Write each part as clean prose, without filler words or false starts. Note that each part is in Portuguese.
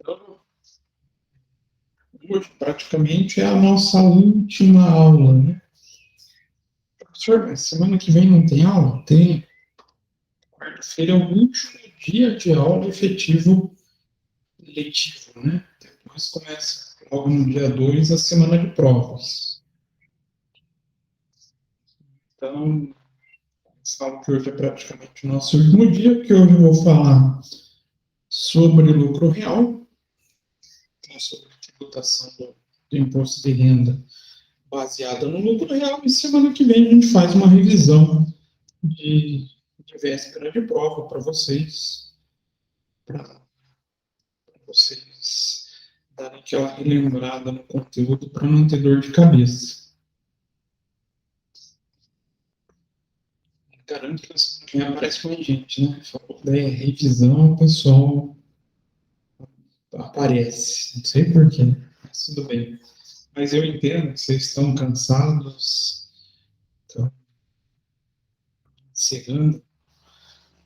Então, hoje praticamente é a nossa última aula, né? Professor, mas semana que vem não tem aula? Tem. Quarta-feira é o último dia de aula efetivo letivo, né? Depois começa logo no dia 2 a semana de provas. Então, falo que hoje é praticamente o nosso último dia, porque hoje eu vou falar sobre lucro real, sobre tributação do imposto de renda baseada no lucro real, e semana que vem a gente faz uma revisão de véspera de prova para vocês darem aquela relembrada no conteúdo para não ter dor de cabeça. Garanto que semana que vem aparece mais gente, né? Só puder revisão, o pessoal aparece. Não sei porquê, mas tudo bem. Mas eu entendo que vocês estão cansados, estão encerrando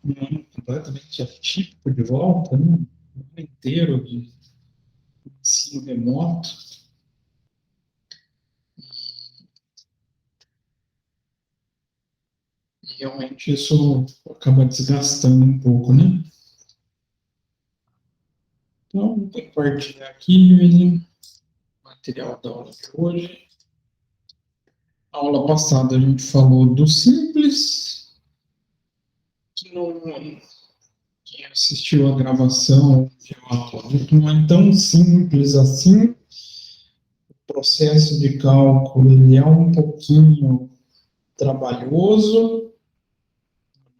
um ano completamente atípico de volta, né? Um ano inteiro de ensino remoto. E realmente isso acaba desgastando um pouco, né? Então, vou compartilhar aqui o material da aula de hoje. Na aula passada a gente falou do simples, que não, quem assistiu a gravação viu a aula, não é tão simples assim. O processo de cálculo ele é um pouquinho trabalhoso,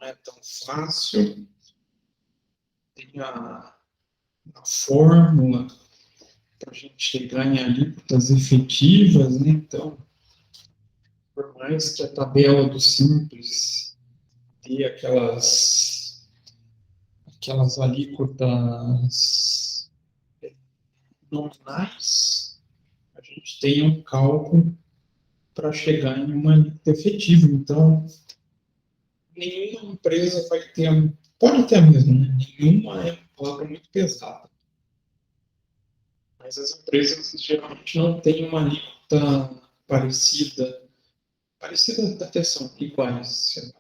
não é tão fácil. Tem a fórmula para a gente chegar em alíquotas efetivas, né? Então, por mais que a tabela do simples dê aquelas alíquotas nominais, a gente tem um cálculo para chegar em uma alíquota efetiva. Então, nenhuma empresa vai ter, pode ter a mesma, né? Nenhuma é uma palavra muito pesada. Mas as empresas geralmente não têm uma alíquota parecida até são iguais.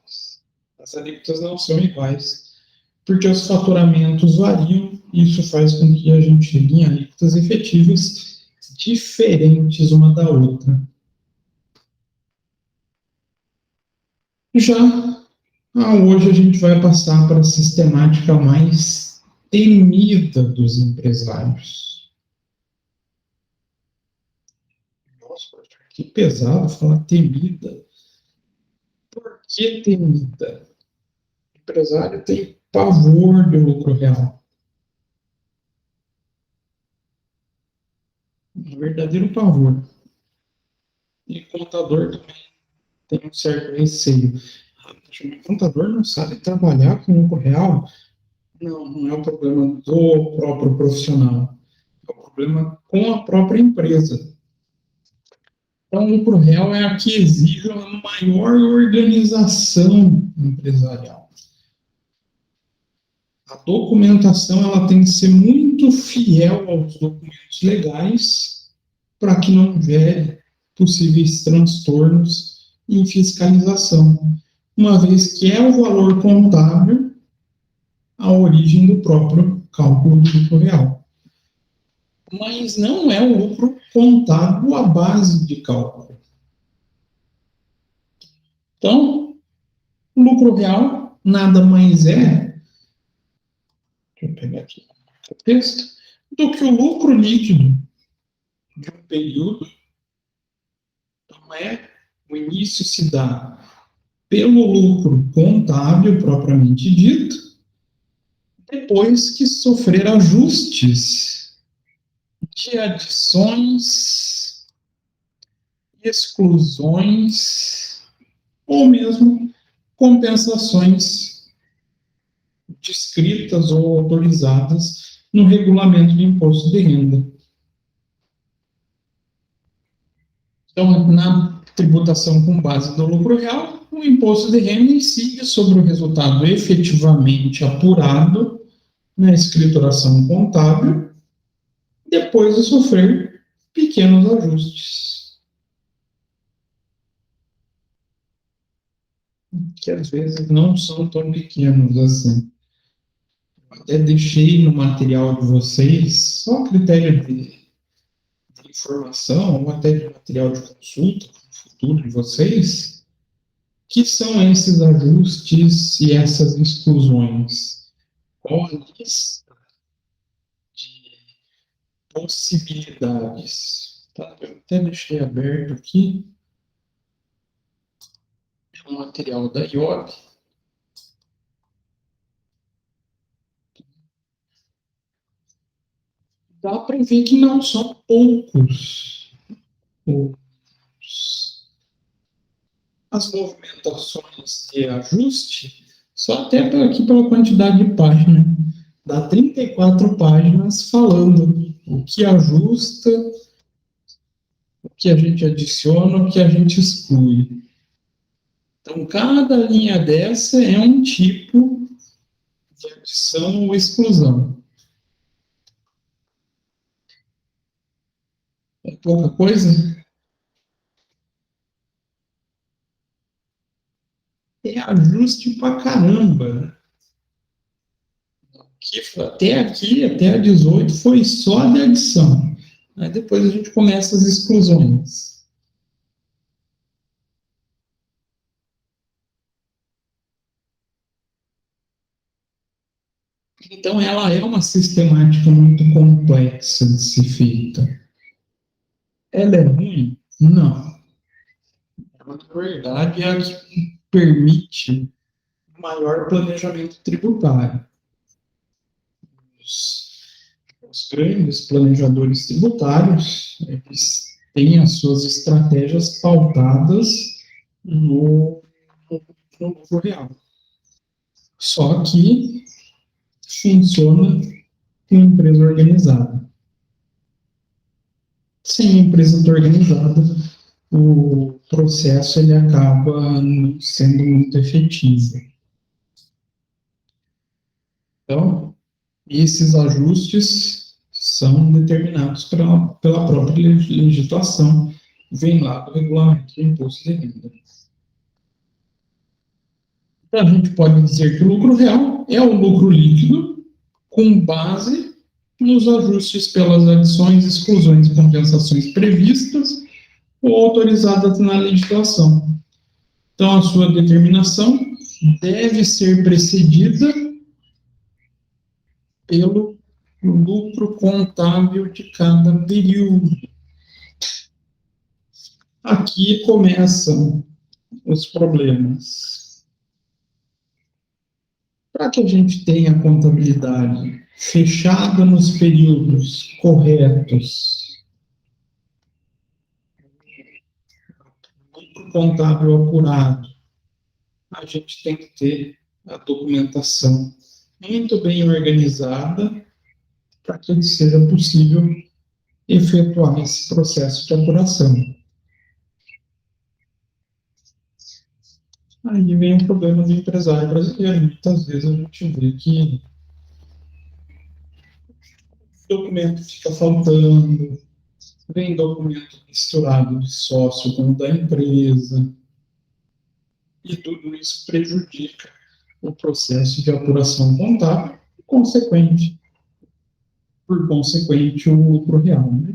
As alíquotas não são iguais, porque os faturamentos variam, e isso faz com que a gente chegue em alíquotas efetivas diferentes uma da outra. Já hoje a gente vai passar para a sistemática mais temida dos empresários. Nossa, que pesado falar temida. Por que temida? O empresário tem pavor do lucro real. Um verdadeiro pavor. E contador também tem um certo receio. O contador não sabe trabalhar com lucro real? Não, não é o problema do próprio profissional. É o problema com a própria empresa. Então, o lucro real é a que exige uma maior organização empresarial. A documentação ela tem que ser muito fiel aos documentos legais para que não gere possíveis transtornos em fiscalização, uma vez que é o valor contábil a origem do próprio cálculo do lucro real. Mas não é o lucro contábil a base de cálculo. Então, o lucro real nada mais é, deixa eu pegar aqui o texto, do que o lucro líquido de um período. Então, o início se dá pelo lucro contábil propriamente dito, depois que sofrer ajustes de adições, exclusões ou mesmo compensações descritas ou autorizadas no regulamento de imposto de renda. Então, tributação com base no lucro real, o imposto de renda incide sobre o resultado efetivamente apurado na escrituração contábil, depois de sofrer pequenos ajustes, que às vezes não são tão pequenos assim. Até deixei no material de vocês, só a critério de informação, ou até de material de consulta para o futuro de vocês, que são esses ajustes e essas exclusões. Qual a lista de possibilidades? Tá? Eu até deixei aberto aqui o material da IOB. Dá para ver que não são poucos as movimentações de ajuste, só até aqui pela quantidade de páginas. Dá 34 páginas falando o que ajusta, o que a gente adiciona, o que a gente exclui. Então, cada linha dessa é um tipo de adição ou exclusão. É pouca coisa? É ajuste pra caramba. Até aqui, até a 18, foi só de adição. Aí depois a gente começa as exclusões. Então, ela é uma sistemática muito complexa de ser feita. Ela é ruim? Não. Ela, na verdade, é a que permite maior planejamento tributário. Os grandes planejadores tributários, eles têm as suas estratégias pautadas no lucro real. Só que funciona com empresa organizada. Sem a empresa organizada, o processo ele acaba não sendo muito efetivo. Então, esses ajustes são determinados pela própria legislação, vem lá do regulamento do imposto de renda. Então, a gente pode dizer que o lucro real é o lucro líquido com base nos ajustes pelas adições, exclusões e compensações previstas ou autorizadas na legislação. Então, a sua determinação deve ser precedida pelo lucro contábil de cada período. Aqui começam os problemas. Para que a gente tenha a contabilidade fechada nos períodos corretos, lucro contábil apurado, a gente tem que ter a documentação muito bem organizada para que seja possível efetuar esse processo de apuração. Aí vem o problema do empresário brasileiro. Muitas vezes a gente vê que o documento fica faltando, vem documento misturado de sócio com o da empresa, e tudo isso prejudica o processo de apuração contábil e, por consequente, o lucro real. Né?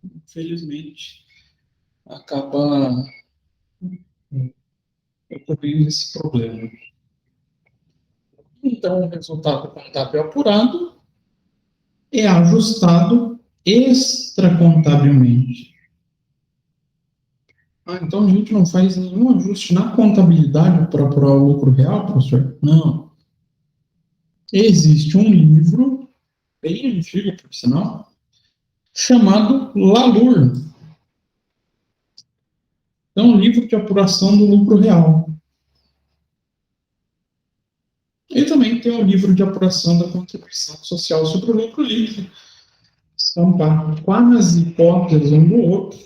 Infelizmente, acaba ocorrendo esse problema. Então, o resultado contábil apurado é ajustado extracontabilmente. Então a gente não faz nenhum ajuste na contabilidade para apurar o lucro real, professor? Não. Existe um livro, bem antigo, por sinal, chamado LALUR. É um livro de apuração do lucro real. E também tem um livro de apuração da contribuição social sobre o lucro líquido. São quase hipóteses um do outro.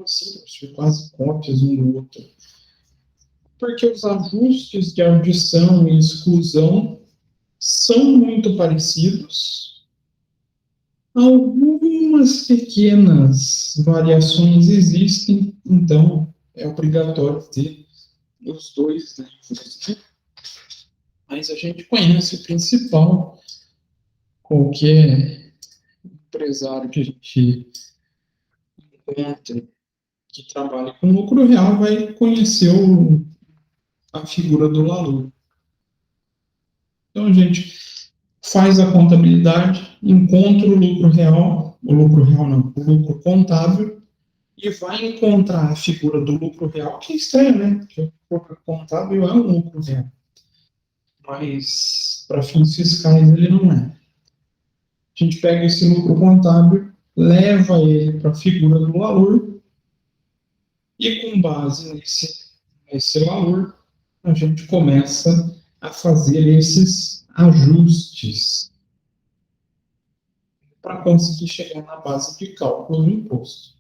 assim, professor, quase cópias um do outro? Porque os ajustes de audição e exclusão são muito parecidos. Algumas pequenas variações existem, então é obrigatório ter os dois livros, né? Mas a gente conhece o principal. Qualquer empresário que a gente encontre que trabalha com lucro real vai conhecer a figura do valor. Então a gente faz a contabilidade, encontra o lucro real não, o lucro contábil, e vai encontrar a figura do lucro real, que é estranho, né? Porque o lucro contábil é um lucro real, mas para fins fiscais ele não é. A gente pega esse lucro contábil, leva ele para a figura do valor, e com base nesse valor, a gente começa a fazer esses ajustes para conseguir chegar na base de cálculo do imposto.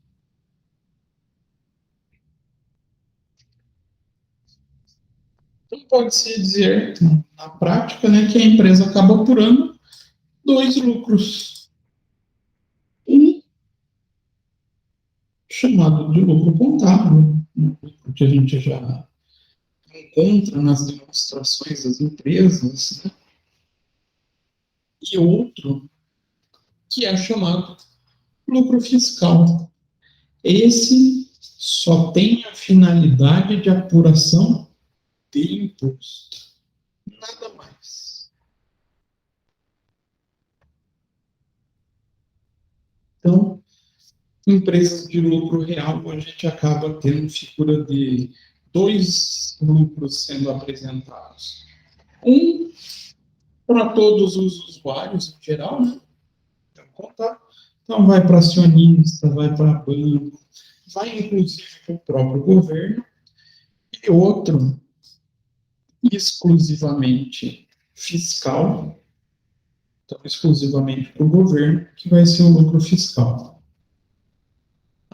Então, pode-se dizer, na prática, né, que a empresa acaba apurando dois lucros. Um chamado de lucro contábil, que a gente já encontra nas demonstrações das empresas, né? E outro que é chamado lucro fiscal. Esse só tem a finalidade de apuração de imposto, nada mais. Então, empresas de lucro real, a gente acaba tendo figura de dois lucros sendo apresentados. Um para todos os usuários em geral, né? Então vai para acionista, vai para banco, vai inclusive para o próprio governo, e outro exclusivamente fiscal, então exclusivamente para o governo, que vai ser o lucro fiscal.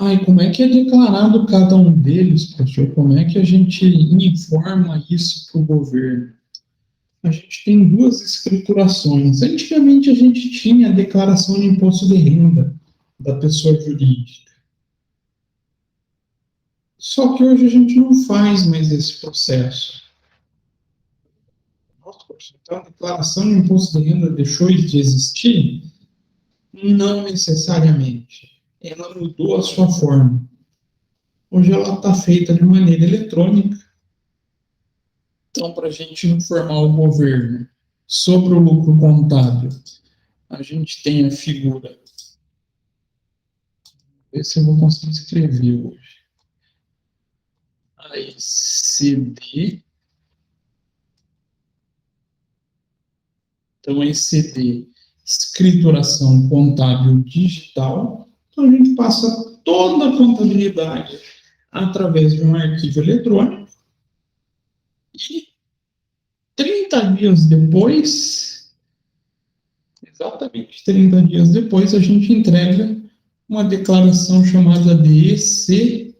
E como é que é declarado cada um deles, professor? Como é que a gente informa isso para o governo? A gente tem duas escriturações. Antigamente a gente tinha a declaração de imposto de renda da pessoa jurídica. Só que hoje a gente não faz mais esse processo. Então, a declaração de imposto de renda deixou de existir? Não necessariamente. Ela mudou a sua forma. Hoje ela está feita de maneira eletrônica. Então, para a gente informar o governo sobre o lucro contábil, a gente tem a figura. Ver se eu vou conseguir escrever hoje. A ECD. Então, ECD, escrituração contábil digital. Então, a gente passa toda a contabilidade através de um arquivo eletrônico. E 30 dias depois, exatamente 30 dias depois, a gente entrega uma declaração chamada de EC,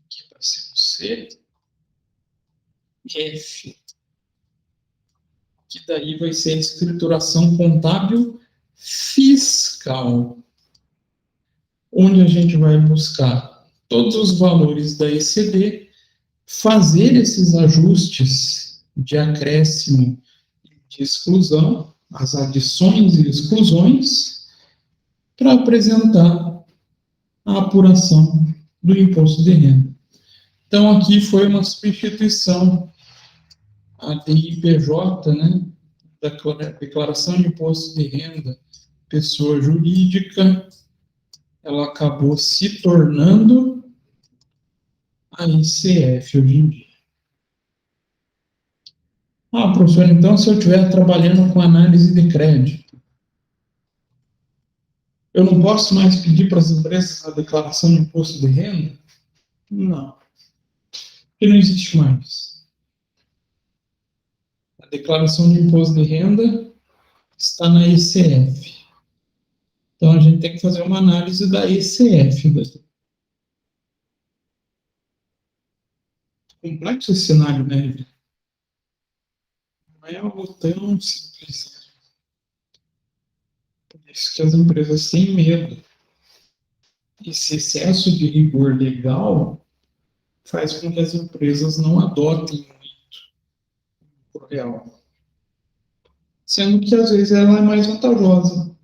aqui para ser um CF, que daí vai ser a escrituração contábil fiscal, onde a gente vai buscar todos os valores da ECD, fazer esses ajustes de acréscimo e de exclusão, as adições e exclusões, para apresentar a apuração do imposto de renda. Então, aqui foi uma substituição a DIPJ, né, da Declaração de Imposto de Renda, pessoa jurídica, ela acabou se tornando a ICF hoje em dia. Professor, então se eu estiver trabalhando com análise de crédito, eu não posso mais pedir para as empresas a declaração de imposto de renda? Não. Porque não existe mais. A declaração de imposto de renda está na ECF. Então, a gente tem que fazer uma análise da ECF. complexo esse cenário, né? Não é algo tão simples. Por isso que as empresas têm medo. Esse excesso de rigor legal faz com que as empresas não adotem o real. Sendo que, às vezes, ela é mais vantajosa.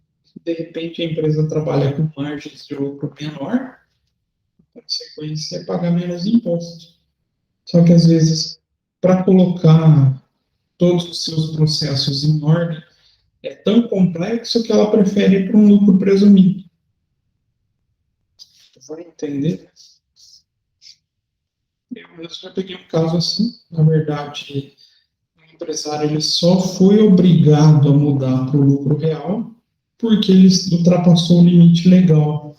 De repente, a empresa trabalha com margens de lucro menor, a consequência é pagar menos imposto. Só que, às vezes, para colocar todos os seus processos em ordem, é tão complexo que ela prefere ir para um lucro presumido. Vai entender? Eu mesmo já peguei um caso assim. Na verdade, o empresário ele só foi obrigado a mudar para o lucro real porque ele ultrapassou o limite legal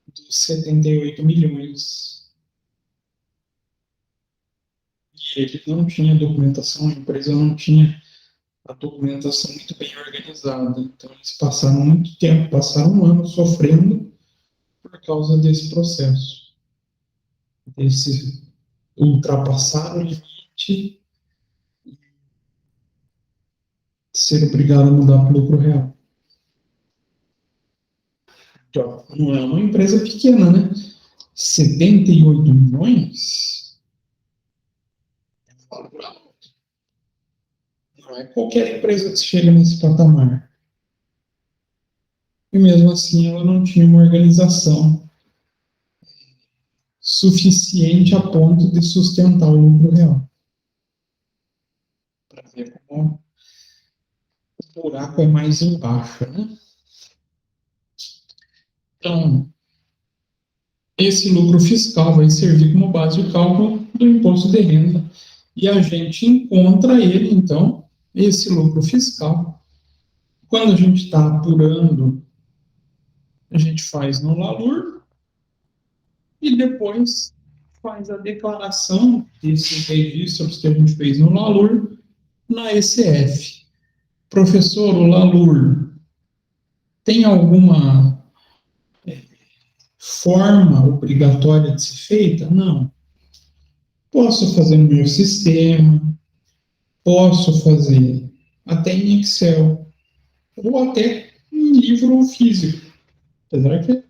dos 78 milhões. E ele não tinha documentação, a empresa não tinha a documentação muito bem organizada. Então, eles passaram muito tempo, passaram um ano sofrendo por causa desse processo, desse ultrapassar o limite, ser obrigado a mudar para o lucro real. Então, não é uma empresa pequena, né? 78 milhões não é qualquer empresa que chega nesse patamar. E mesmo assim ela não tinha uma organização suficiente a ponto de sustentar o lucro real. Para ver como o buraco é mais embaixo, né? Então, esse lucro fiscal vai servir como base de cálculo do imposto de renda e a gente encontra ele, então, esse lucro fiscal. Quando a gente está apurando, a gente faz no LALUR e depois faz a declaração desses registros que a gente fez no LALUR na ECF. Professor, o LALUR tem alguma forma obrigatória de ser feita? Não. Posso fazer no meu sistema, posso fazer até em Excel, ou até em livro físico. Apesar que a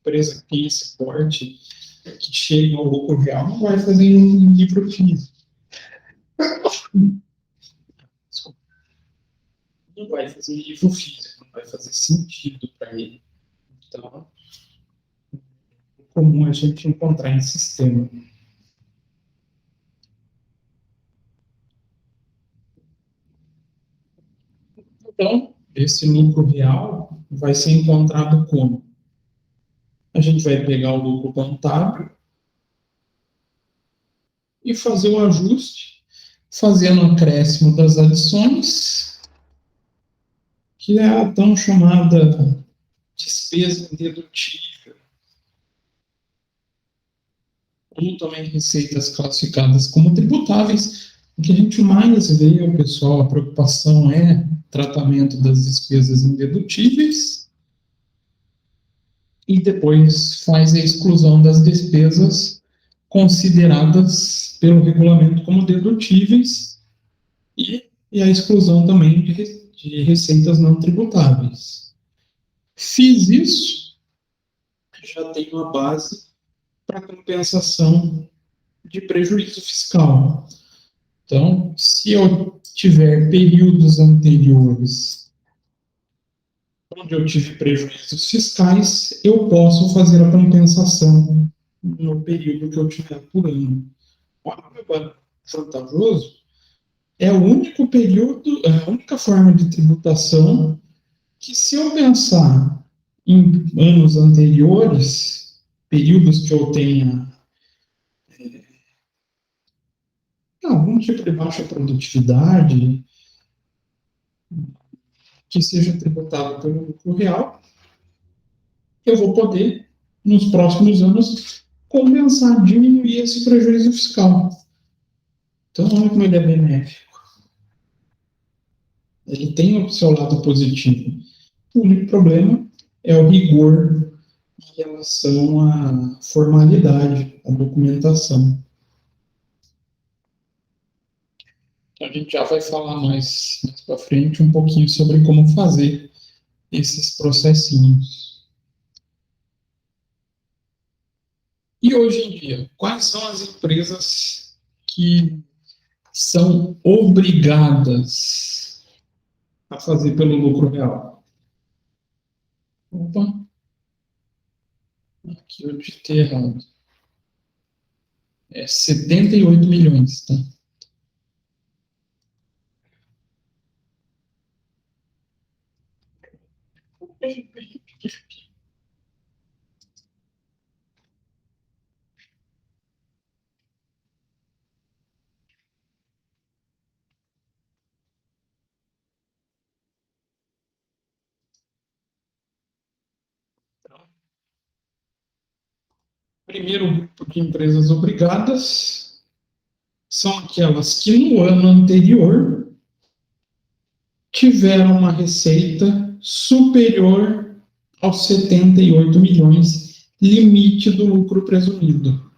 empresa que tem esse porte, que chega ao lucro real, não vai fazer em livro físico. Desculpa. Não vai fazer em livro físico, não vai fazer sentido para ele. Então, é comum a gente encontrar em sistema. Então, esse lucro real vai ser encontrado como? A gente vai pegar o lucro contábil e fazer o ajuste, fazendo o acréscimo das adições, que é a tão chamada despesa indedutível, ou também receitas classificadas como tributáveis. O que a gente mais vê, o pessoal, a preocupação é tratamento das despesas indedutíveis e depois faz a exclusão das despesas consideradas pelo regulamento como dedutíveis e a exclusão também de receitas não tributáveis. Fiz isso, já tenho a base para compensação de prejuízo fiscal. Então, se eu tiver períodos anteriores onde eu tive prejuízos fiscais, eu posso fazer a compensação no período que eu estiver apurando. Olha, vantajoso, é o único período, é a única forma de tributação que, se eu pensar em anos anteriores, períodos que eu tenha algum tipo de baixa produtividade, que seja tributado pelo lucro real, eu vou poder, nos próximos anos, compensar, diminuir esse prejuízo fiscal. Então, olha como ele é benéfico. Ele tem o seu lado positivo. O único problema é o rigor em relação à formalidade, à documentação. Então, a gente já vai falar mais para frente um pouquinho sobre como fazer esses processinhos. E hoje em dia, quais são as empresas que são obrigadas a fazer pelo lucro real? Opa, aqui eu digitei errado. É 78 milhões, tá? Primeiro grupo de empresas obrigadas são aquelas que no ano anterior tiveram uma receita superior aos 78 milhões, limite do lucro presumido.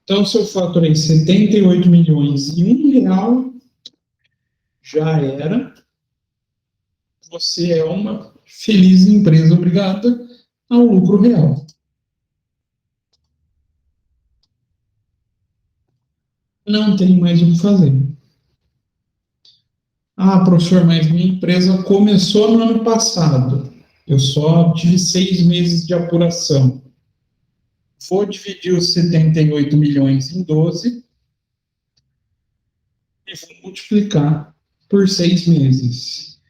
Então, se eu faturei 78 milhões e R$ 1, já era. Você é uma feliz empresa obrigada ao lucro real. Não tem mais o que fazer. Ah, professor, mas minha empresa começou no ano passado. Eu só tive 6 meses de apuração. Vou dividir os 78 milhões em 12 e vou multiplicar por 6 meses.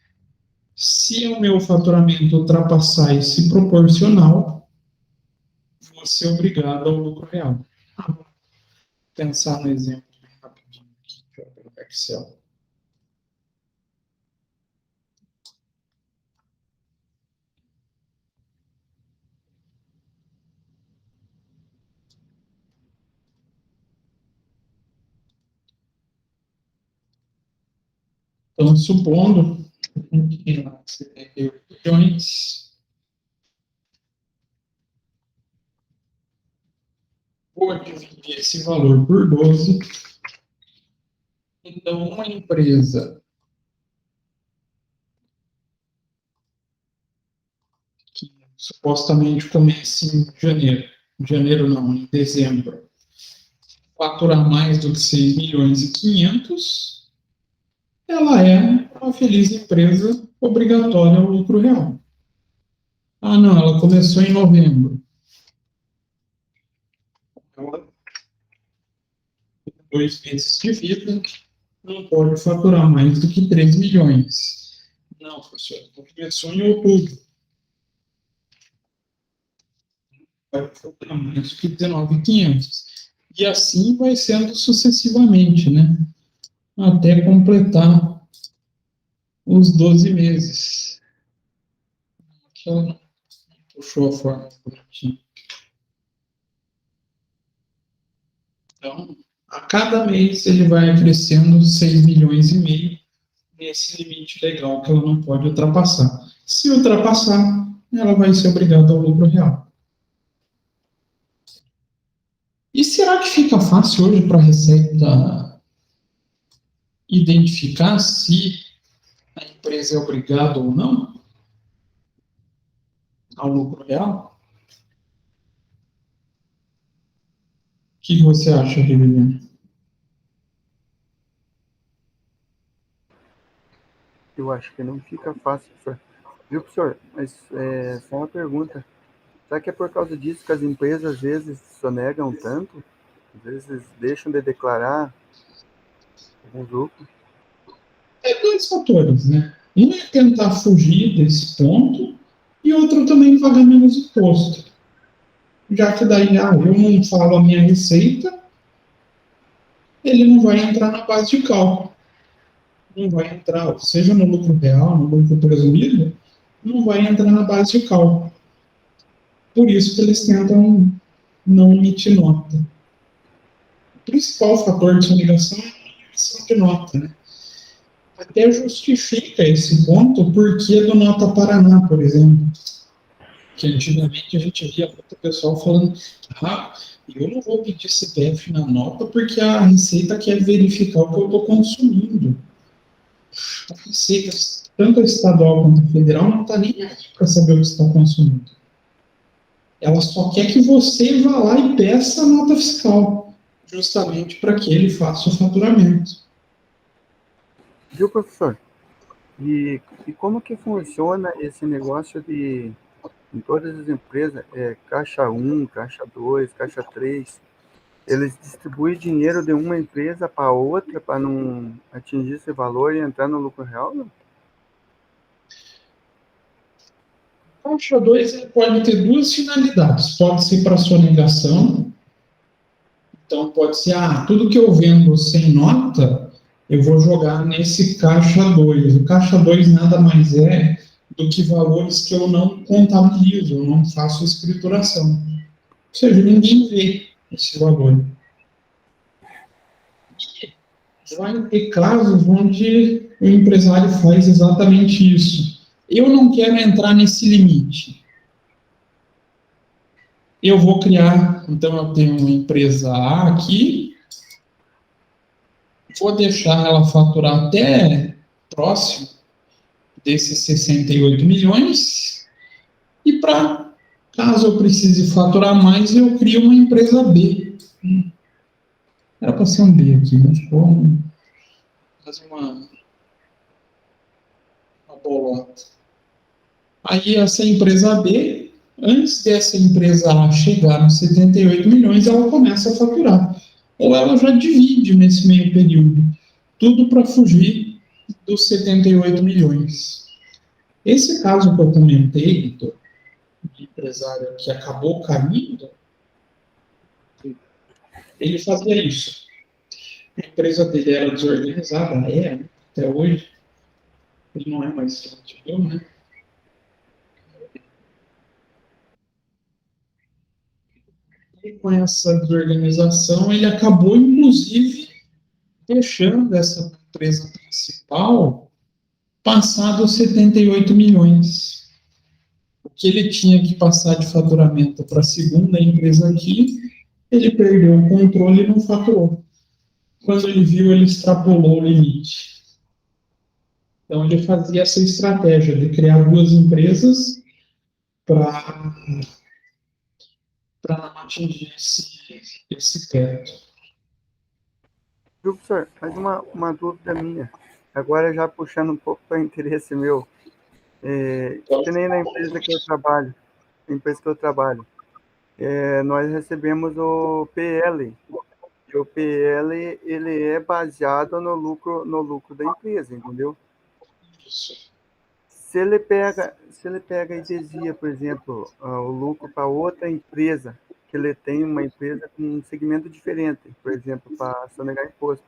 Se o meu faturamento ultrapassar esse proporcional, vou ser obrigado ao lucro real. Vou pensar no exemplo rapidinho aqui pelo Excel. Então, supondo que lá 78 milhões, vou dividir esse valor por 12. Então, uma empresa que supostamente começa em janeiro não, em dezembro, faturar mais do que 6 milhões e 500, ela é uma feliz empresa obrigatória ao lucro real. Ah, não, ela começou em novembro. Ela, 2 meses de vida, não pode faturar mais do que 3 milhões. Não, professor, começou em outubro. Vai faturar mais do que 19.500. E assim vai sendo sucessivamente, né? Até completar os 12 meses. Aqui ela não puxou a forma bonitinha. Então, a cada mês ele vai crescendo 6 milhões e meio nesse limite legal que ela não pode ultrapassar. Se ultrapassar, ela vai ser obrigada ao lucro real. E será que fica fácil hoje para a Receita identificar se a empresa é obrigada ou não ao lucro real? O que você acha, Viviane? Eu acho que não fica fácil, professor. Viu, professor? Mas só uma pergunta. Será que é por causa disso que as empresas às vezes sonegam tanto? Às vezes deixam de declarar alguns lucros? É 2 fatores, né? Um é tentar fugir desse ponto e outro também pagar menos imposto. Já que daí, eu não falo a minha receita, ele não vai entrar na base de cálculo. Não vai entrar, seja no lucro real, no lucro presumido, não vai entrar na base de cálculo. Por isso que eles tentam não emitir nota. O principal fator de sonegação é a emissão de nota, né? Até justifica esse ponto porque do Nota Paraná, por exemplo. Que antigamente a gente via muito pessoal falando, eu não vou pedir CPF na nota porque a Receita quer verificar o que eu estou consumindo. A Receita, tanto a estadual quanto a federal, não está nem aí para saber o que você está consumindo. Ela só quer que você vá lá e peça a nota fiscal, justamente para que ele faça o faturamento. Viu, professor? E como que funciona esse negócio de, em todas as empresas, caixa 1, caixa 2, caixa 3, eles distribuem dinheiro de uma empresa para outra para não atingir esse valor e entrar no lucro real? Não? O caixa 2 ele pode ter duas finalidades. Pode ser para sonegação. Então, pode ser, tudo que eu vendo sem nota, eu vou jogar nesse caixa 2. O caixa 2 nada mais é do que valores que eu não contabilizo, eu não faço escrituração. Ou seja, ninguém vê esse valor. E vai ter casos onde o empresário faz exatamente isso. Eu não quero entrar nesse limite. Eu vou criar, então eu tenho uma empresa A aqui, vou deixar ela faturar até próximo desses 68 milhões, e caso eu precise faturar mais, eu crio uma empresa B. Era para ser um B aqui, mas ficou fazer uma bolota. Aí essa empresa B, antes dessa empresa A chegar nos 78 milhões, ela começa a faturar. Ou ela já divide nesse meio período. Tudo para fugir dos 78 milhões. Esse caso que eu comentei, do empresário que acabou caindo, ele fazia isso. A empresa dele era desorganizada, até hoje. Ele não é mais estrangeiro, né? E com essa desorganização, ele acabou, inclusive, deixando essa empresa principal passar dos 78 milhões. O que ele tinha que passar de faturamento para a segunda empresa aqui, ele perdeu o controle e não faturou. Quando ele viu, ele extrapolou o limite. Então, ele fazia essa estratégia de criar duas empresas para não atingir esse teto. Professor, mais uma dúvida minha. Agora já puxando um pouco para interesse meu. Que nem na empresa que eu trabalho, nós recebemos o PL. E o PL ele é baseado no lucro da empresa, entendeu? Se ele pega e desvia, por exemplo, o lucro para outra empresa, que ele tem uma empresa com um segmento diferente, por exemplo, para sonegar imposto.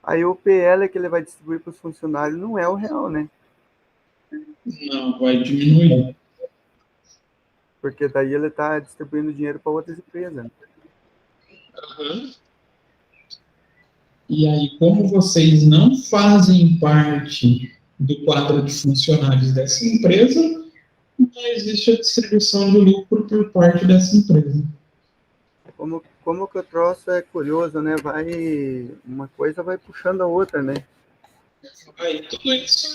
Aí o PL que ele vai distribuir para os funcionários não é o real, né? Não, vai diminuir. Porque daí ele está distribuindo dinheiro para outras empresas. Né? Uhum. E aí, como vocês não fazem parte do quadro de funcionários dessa empresa, não existe a distribuição de lucro por parte dessa empresa. Como que o troço é curioso, né? Uma coisa vai puxando a outra, né? Aí, tudo isso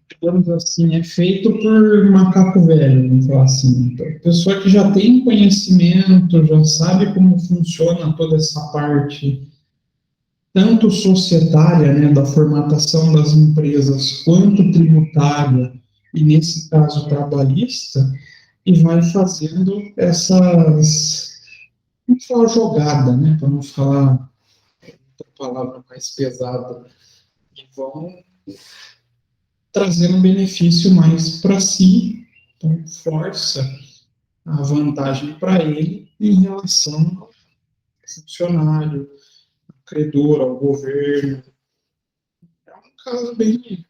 digamos assim, é feito por macaco velho, vamos falar assim. Então, pessoa que já tem conhecimento, já sabe como funciona toda essa parte, tanto societária, né, da formatação das empresas, quanto tributária, e nesse caso trabalhista, e vai fazendo essas, vamos falar jogada, né, para não falar outra palavra mais pesada, e vão trazendo um benefício mais para si, então força a vantagem para ele em relação ao funcionário, ao credor, ao governo. É um caso bem.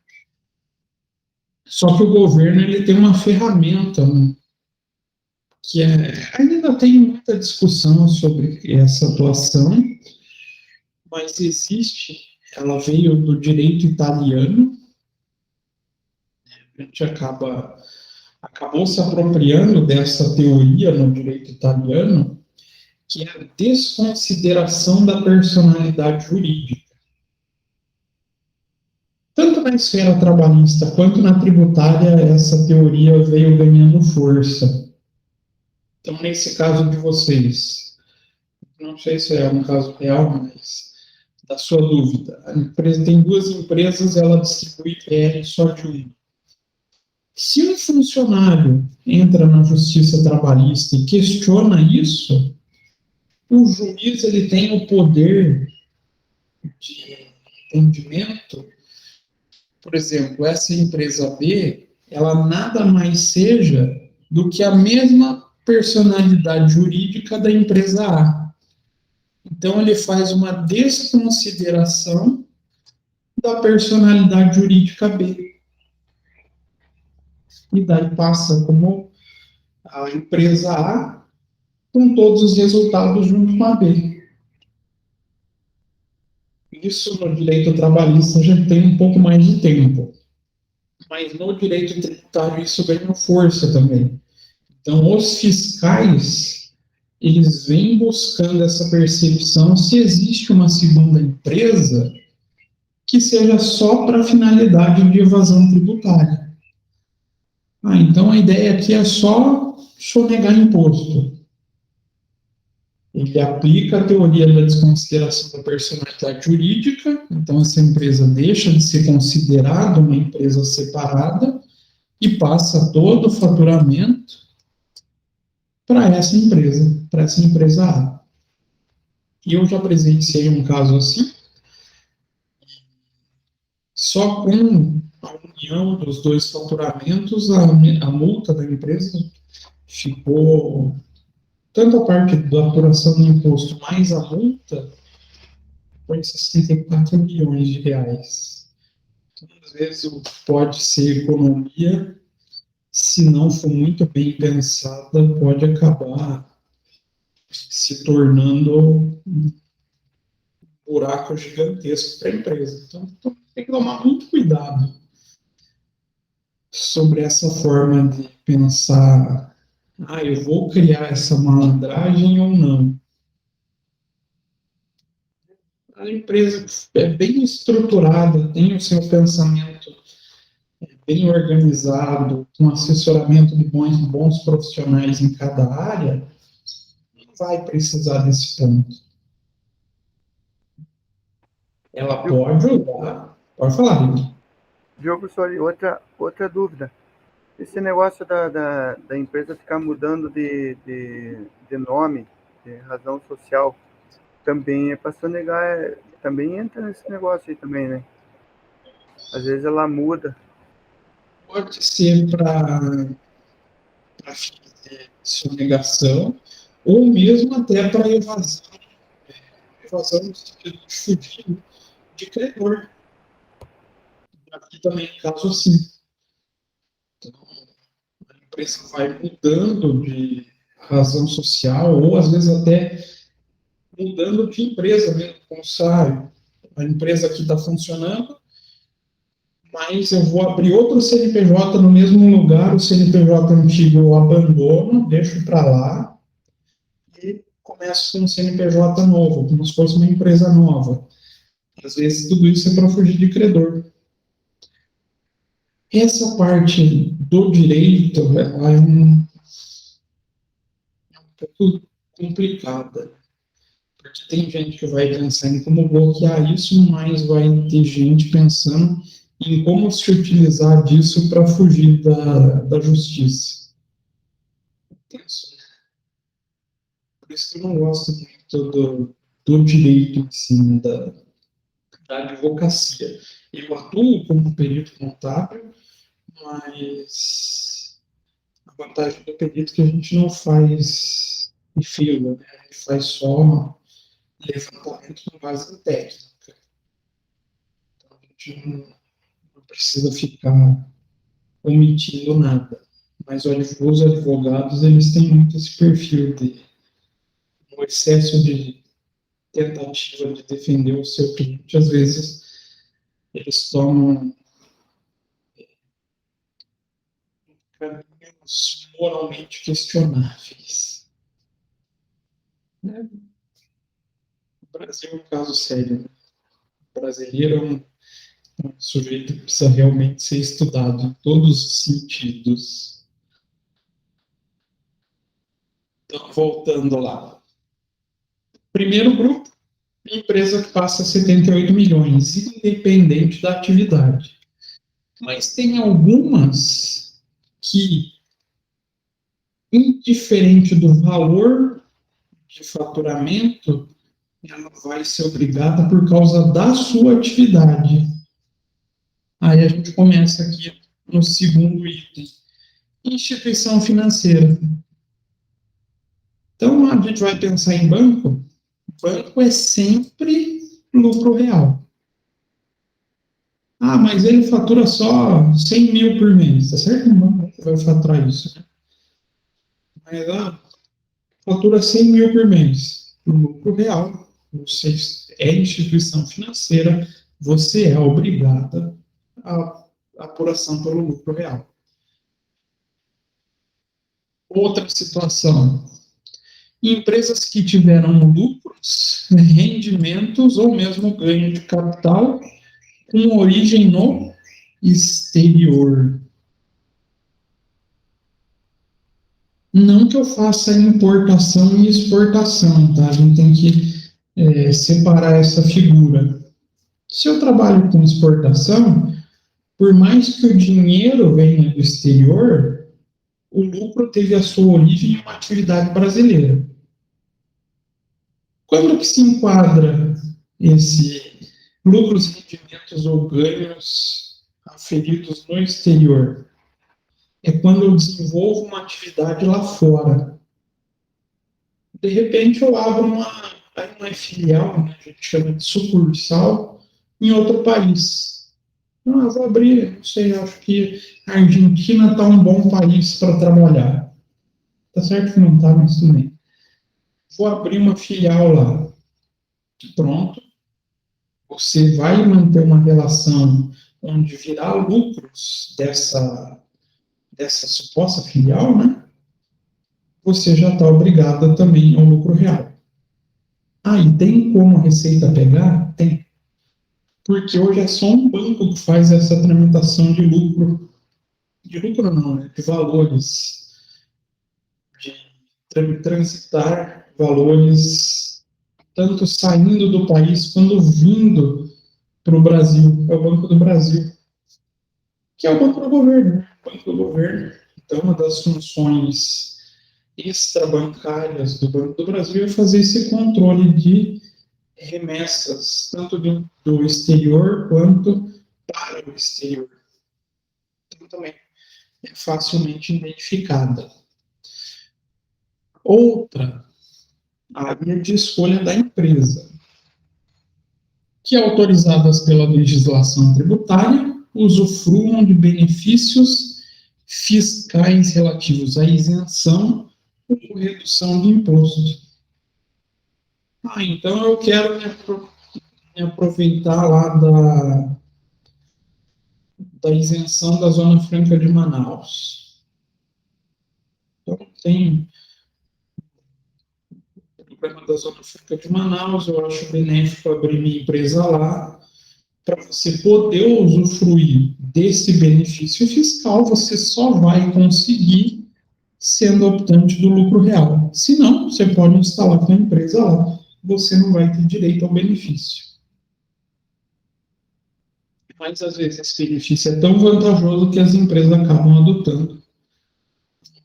Só que o governo ele tem uma ferramenta, né, que ainda tem muita discussão sobre essa atuação, mas existe, ela veio do direito italiano, gente acabou se apropriando dessa teoria no direito italiano, que é a desconsideração da personalidade jurídica. Tanto na esfera trabalhista quanto na tributária, essa teoria veio ganhando força. Então, nesse caso de vocês, não sei se é um caso real, mas da sua dúvida, a empresa tem duas empresas, ela distribui PR só de uma. Se um funcionário entra na justiça trabalhista e questiona isso, o juiz ele tem o poder de entendimento. Por exemplo, essa empresa B, ela nada mais seja do que a mesma personalidade jurídica da empresa A. Então, ele faz uma desconsideração da personalidade jurídica B. E daí passa como a empresa A com todos os resultados junto com a B. Isso no direito trabalhista já tem um pouco mais de tempo. Mas no direito tributário isso ganha força também. Então, os fiscais, eles vêm buscando essa percepção se existe uma segunda empresa que seja só para finalidade de evasão tributária. Então a ideia aqui é só sonegar imposto. Ele aplica a teoria da desconsideração da personalidade jurídica, então essa empresa deixa de ser considerada uma empresa separada e passa todo o faturamento para essa empresa A. E eu já presenciei um caso assim, só com a união dos dois faturamentos, a multa da empresa ficou, tanto a parte da apuração do imposto mais a multa, foi de 64 milhões de reais. Então, às vezes pode ser economia, se não for muito bem pensada, pode acabar se tornando um buraco gigantesco para a empresa. Então, tem que tomar muito cuidado sobre essa forma de pensar, eu vou criar essa malandragem ou não. A empresa é bem estruturada, tem o seu pensamento bem organizado, com assessoramento de bons profissionais em cada área, não vai precisar desse ponto. Ela pode usar. Pode falar, Vitor. Viu, professor? E outra dúvida. Esse negócio da empresa ficar mudando de nome, de razão social, também é para sonegar, também entra nesse negócio aí também, né? Às vezes ela muda. Pode ser para sonegação, ou mesmo até para evasão no sentido de fugir de credor. Aqui também é caso assim. Então, a empresa vai mudando de razão social, ou às vezes até mudando de empresa mesmo, como sabe, a empresa aqui está funcionando, mas eu vou abrir outro CNPJ no mesmo lugar, o CNPJ antigo eu abandono, deixo para lá e começo com um CNPJ novo, como se fosse uma empresa nova. Às vezes tudo isso é para fugir de credor. Essa parte do direito é um pouco complicada, porque tem gente que vai pensar em como bloquear isso, mas vai ter gente pensando em como se utilizar disso para fugir da justiça. Penso. Por isso que eu não gosto muito do direito em si, da advocacia. Eu atuo como perito contábil, mas a vantagem do perito é que a gente não faz em fila, né? A gente faz só levantamento com base em técnica. Então, a gente não precisa ficar omitindo nada. Mas os advogados, eles têm muito esse perfil de um excesso de tentativa de defender o seu cliente. Às vezes, eles tomam os moralmente questionáveis. Né? O Brasil é um caso sério. O brasileiro é um sujeito que precisa realmente ser estudado em todos os sentidos. Então, voltando lá. Primeiro grupo, empresa que passa 78 milhões, independente da atividade. Mas tem algumas que, indiferente do valor de faturamento, ela vai ser obrigada por causa da sua atividade. Aí a gente começa aqui no segundo item. Instituição financeira. Então, a gente vai pensar em banco. Banco é sempre lucro real. Ah, mas ele fatura só 100 mil por mês. Tá certo? Não vai faturar isso. Né? Mas, fatura 100 mil por mês. O lucro real. Você é instituição financeira, você é obrigada à apuração pelo lucro real. Outra situação. Empresas que tiveram lucros, rendimentos ou mesmo ganho de capital com origem no exterior. Não que eu faça importação e exportação, tá? A gente tem que separar essa figura. Se eu trabalho com exportação, por mais que o dinheiro venha do exterior, o lucro teve a sua origem em uma atividade brasileira. Quando que se enquadra esse lucros, rendimentos ou ganhos aferidos no exterior? É quando eu desenvolvo uma atividade lá fora. De repente eu abro uma filial, né, a gente chama de sucursal, em outro país. Eu vou abrir, não sei, acho que a Argentina está um bom país para trabalhar. Tá certo que não está, mas tudo bem. Vou abrir uma filial lá. Pronto. Você vai manter uma relação onde virá lucros dessa suposta filial, né? Você já está obrigado também ao lucro real. E tem como a Receita pegar? Tem. Porque hoje é só um banco que faz essa tramitação de lucro. De lucro não, né? De valores. De transitar valores tanto saindo do país quanto vindo para o Brasil. É o Banco do Brasil. Que é o Banco do Governo, né? O Banco do Governo. Então, uma das funções extrabancárias do Banco do Brasil é fazer esse controle de remessas, tanto do exterior quanto para o exterior. Então, também é facilmente identificada. Outra, a área de escolha da empresa, que, autorizadas pela legislação tributária, usufruam de benefícios fiscais relativos à isenção ou redução de imposto. Então eu quero me aproveitar lá da isenção da Zona Franca de Manaus. Então tem o problema da Zona Franca de Manaus, eu acho benéfico abrir minha empresa lá, para você poder usufruir desse benefício fiscal, você só vai conseguir sendo optante do lucro real. Se não, você pode instalar com a empresa lá, você não vai ter direito ao benefício. Mas, às vezes, esse benefício é tão vantajoso que as empresas acabam adotando.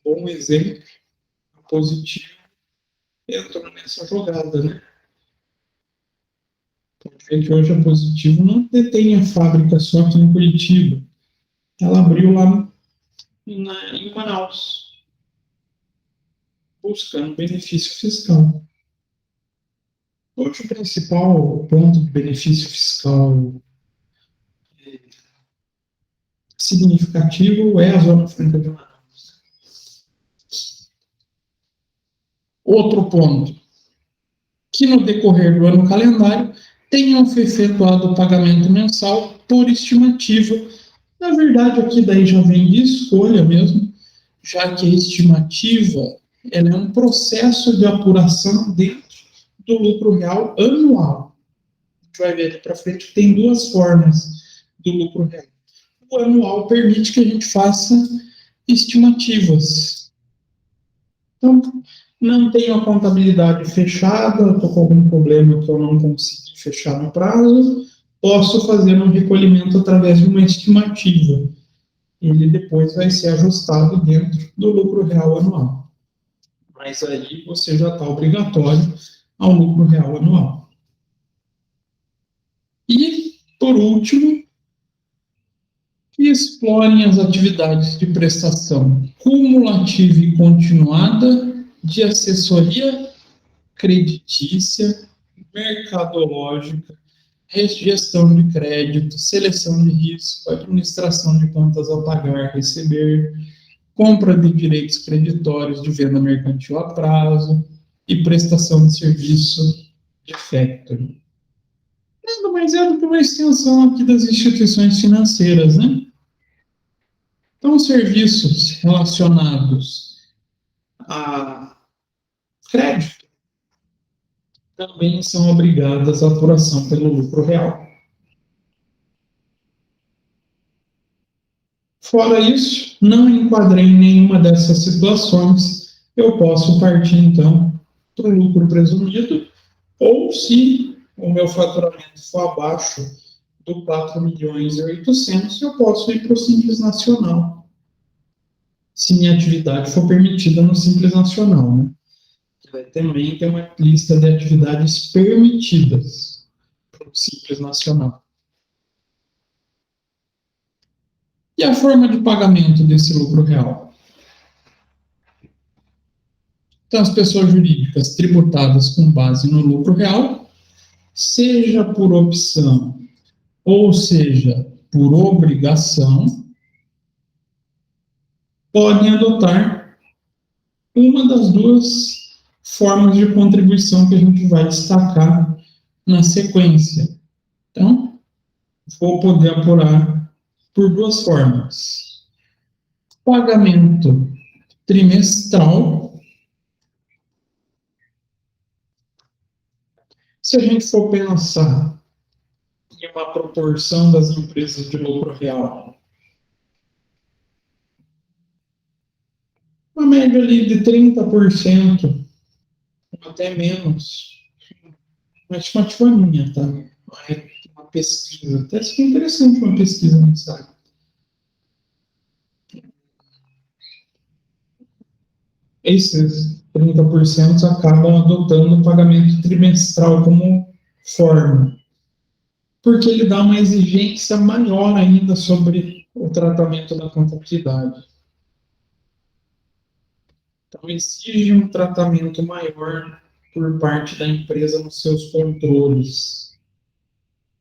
Um bom exemplo positivo entrou nessa jogada, né? Porque que hoje a Positivo não detém a fábrica só aqui em Curitiba. Ela abriu lá em Manaus, buscando benefício fiscal. Hoje o principal ponto de benefício fiscal significativo é a Zona Franca de Manaus. Outro ponto, que no decorrer do ano calendário tenham efetuado o pagamento mensal por estimativa. Na verdade, aqui daí já vem de escolha mesmo, já que a estimativa ela é um processo de apuração dentro do lucro real anual. A gente vai ver aqui para frente que tem duas formas do lucro real. O anual permite que a gente faça estimativas. Então, não tenho a contabilidade fechada, estou com algum problema que eu não consegui fechar no prazo, posso fazer um recolhimento através de uma estimativa. Ele depois vai ser ajustado dentro do lucro real anual. Mas aí você já está obrigatório ao lucro real anual. E, por último, explorem as atividades de prestação cumulativa e continuada de assessoria creditícia, mercadológica, gestão de crédito, seleção de risco, administração de contas a pagar, receber, compra de direitos creditórios de venda mercantil a prazo e prestação de serviço de factoring. Nada mais é do que uma extensão aqui das instituições financeiras, né? Então, serviços relacionados a crédito também são obrigadas à apuração pelo lucro real. Fora isso, não enquadrei em nenhuma dessas situações, eu posso partir, então, para o lucro presumido, ou se o meu faturamento for abaixo do 4.800.000, eu posso ir para o Simples Nacional, se minha atividade for permitida no Simples Nacional, né? Também tem uma lista de atividades permitidas para o Simples Nacional. E a forma de pagamento desse lucro real? Então, as pessoas jurídicas tributadas com base no lucro real, seja por opção ou seja por obrigação, podem adotar uma das duas formas de contribuição que a gente vai destacar na sequência. Então, vou poder apurar por duas formas. Pagamento trimestral. Se a gente for pensar em uma proporção das empresas de lucro real, uma média ali de 30%, até menos. Uma estimativa minha, tá? Não é uma pesquisa. Até seria interessante uma pesquisa nessa área. Esses 30% acabam adotando o pagamento trimestral como forma, porque ele dá uma exigência maior ainda sobre o tratamento da contabilidade. Então, exige um tratamento maior por parte da empresa nos seus controles.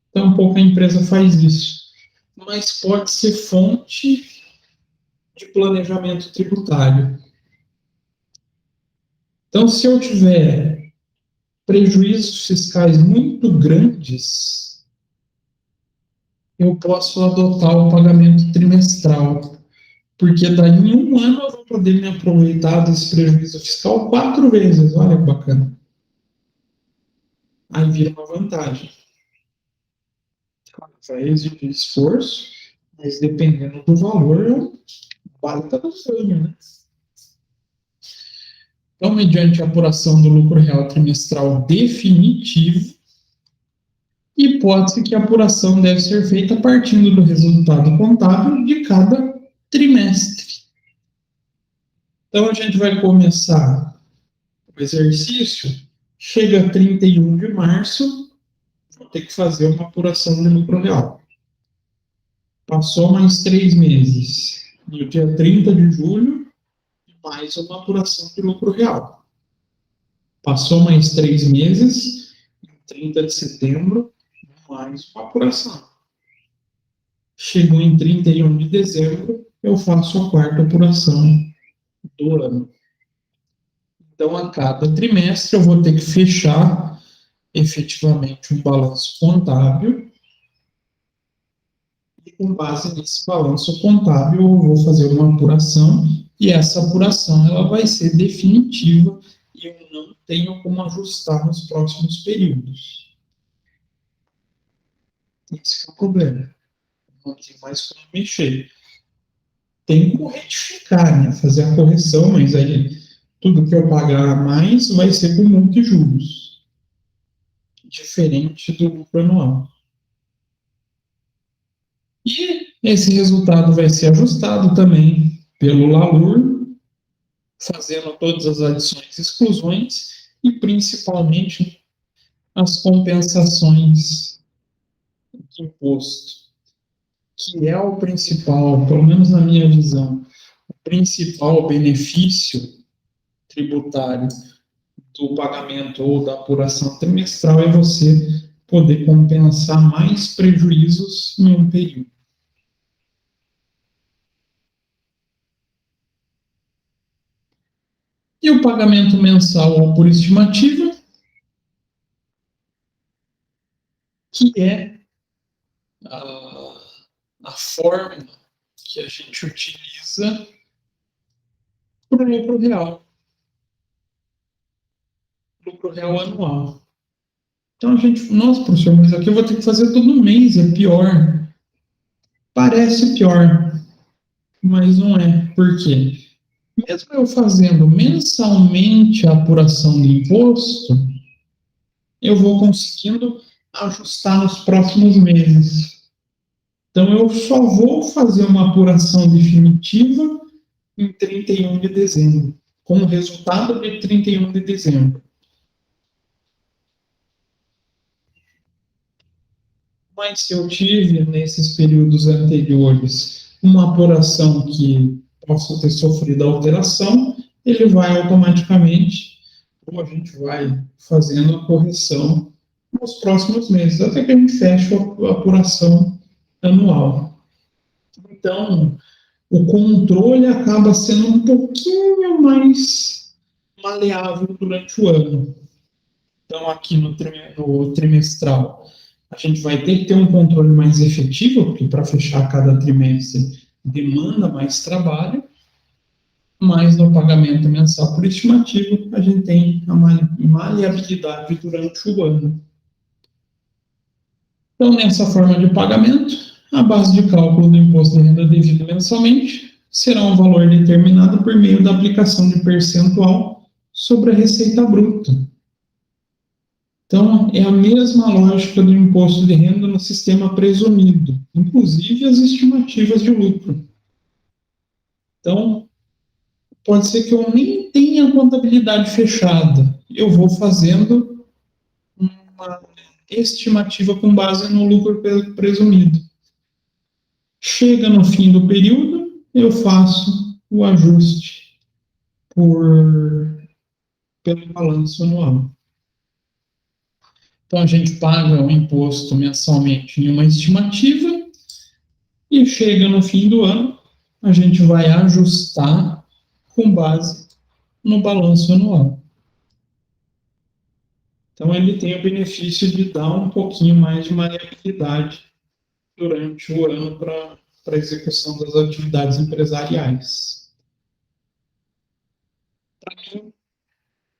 Então, pouca empresa faz isso. Mas pode ser fonte de planejamento tributário. Então, se eu tiver prejuízos fiscais muito grandes, eu posso adotar o pagamento trimestral, porque daí em um ano eu vou poder me aproveitar desse prejuízo fiscal 4 vezes. Olha que bacana. Aí vira uma vantagem. Vai exigir esforço, mas dependendo do valor, é um baita do sonho, né? Então, mediante a apuração do lucro real trimestral definitivo, hipótese que a apuração deve ser feita partindo do resultado contábil de cada trimestre. Então, a gente vai começar o exercício, chega a 31 de março, vou ter que fazer uma apuração de lucro real. Passou mais 3 meses, no dia 30 de julho, mais uma apuração de lucro real. Passou mais 3 meses, 30 de setembro, mais uma apuração. Chegou em 31 de dezembro, eu faço a quarta apuração do ano. Então, a cada trimestre, eu vou ter que fechar efetivamente um balanço contábil. E, com base nesse balanço contábil, eu vou fazer uma apuração e essa apuração ela vai ser definitiva e eu não tenho como ajustar nos próximos períodos. Esse é o problema. Não tem mais como mexer. Tem como retificar, né? Fazer a correção, mas aí tudo que eu pagar a mais vai ser com multa e juros, diferente do lucro anual. E esse resultado vai ser ajustado também pelo LALUR, fazendo todas as adições e exclusões e principalmente as compensações de imposto, que é o principal, pelo menos na minha visão, o principal benefício tributário do pagamento ou da apuração trimestral é você poder compensar mais prejuízos em um período. E o pagamento mensal ou por estimativa, que é a forma que a gente utiliza para o lucro real anual. Então a gente, nossa, professor, mas aqui eu vou ter que fazer todo mês, é pior. Parece pior, mas não é. Por quê? Mesmo eu fazendo mensalmente a apuração do imposto, eu vou conseguindo ajustar nos próximos meses. Então eu só vou fazer uma apuração definitiva em 31 de dezembro, com o resultado de 31 de dezembro. Mas se eu tive, nesses períodos anteriores, uma apuração que possa ter sofrido alteração, ele vai automaticamente, ou a gente vai fazendo a correção nos próximos meses, até que a gente feche a apuração anual. Então, o controle acaba sendo um pouquinho mais maleável durante o ano. Então, aqui no trimestral, a gente vai ter que ter um controle mais efetivo, porque para fechar cada trimestre demanda mais trabalho, mas no pagamento mensal por estimativa, a gente tem a maleabilidade durante o ano. Então, nessa forma de pagamento, a base de cálculo do imposto de renda devido mensalmente será um valor determinado por meio da aplicação de percentual sobre a receita bruta. Então, é a mesma lógica do imposto de renda no sistema presumido, inclusive as estimativas de lucro. Então, pode ser que eu nem tenha contabilidade fechada, eu vou fazendo uma estimativa com base no lucro presumido. Chega no fim do período, eu faço o ajuste pelo balanço anual. Então, a gente paga o imposto mensalmente em uma estimativa e chega no fim do ano, a gente vai ajustar com base no balanço anual. Então, ele tem o benefício de dar um pouquinho mais de maleabilidade durante o ano para a execução das atividades empresariais. Para mim,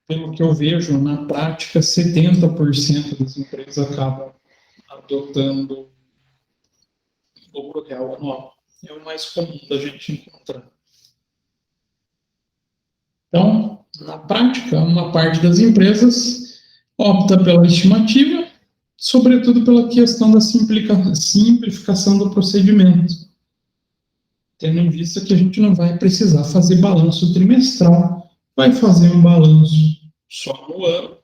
pelo que eu vejo, na prática, 70% das empresas acabam adotando o lucro real anual. É o mais comum da gente encontrar. Então, na prática, uma parte das empresas opta pela estimativa, sobretudo pela questão da simplificação do procedimento, tendo em vista que a gente não vai precisar fazer balanço trimestral, vai fazer um balanço só no ano,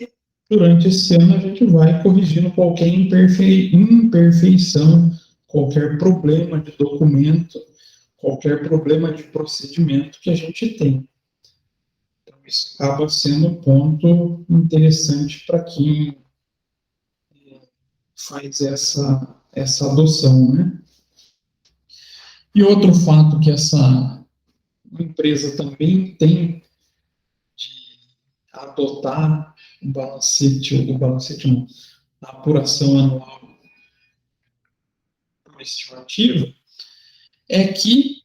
e durante esse ano a gente vai corrigindo qualquer imperfeição, qualquer problema de documento, qualquer problema de procedimento que a gente tem. Então, isso acaba sendo um ponto interessante para quem faz essa adoção, né? E outro fato que essa empresa também tem de adotar o balancete não, a apuração anual por estimativa, é que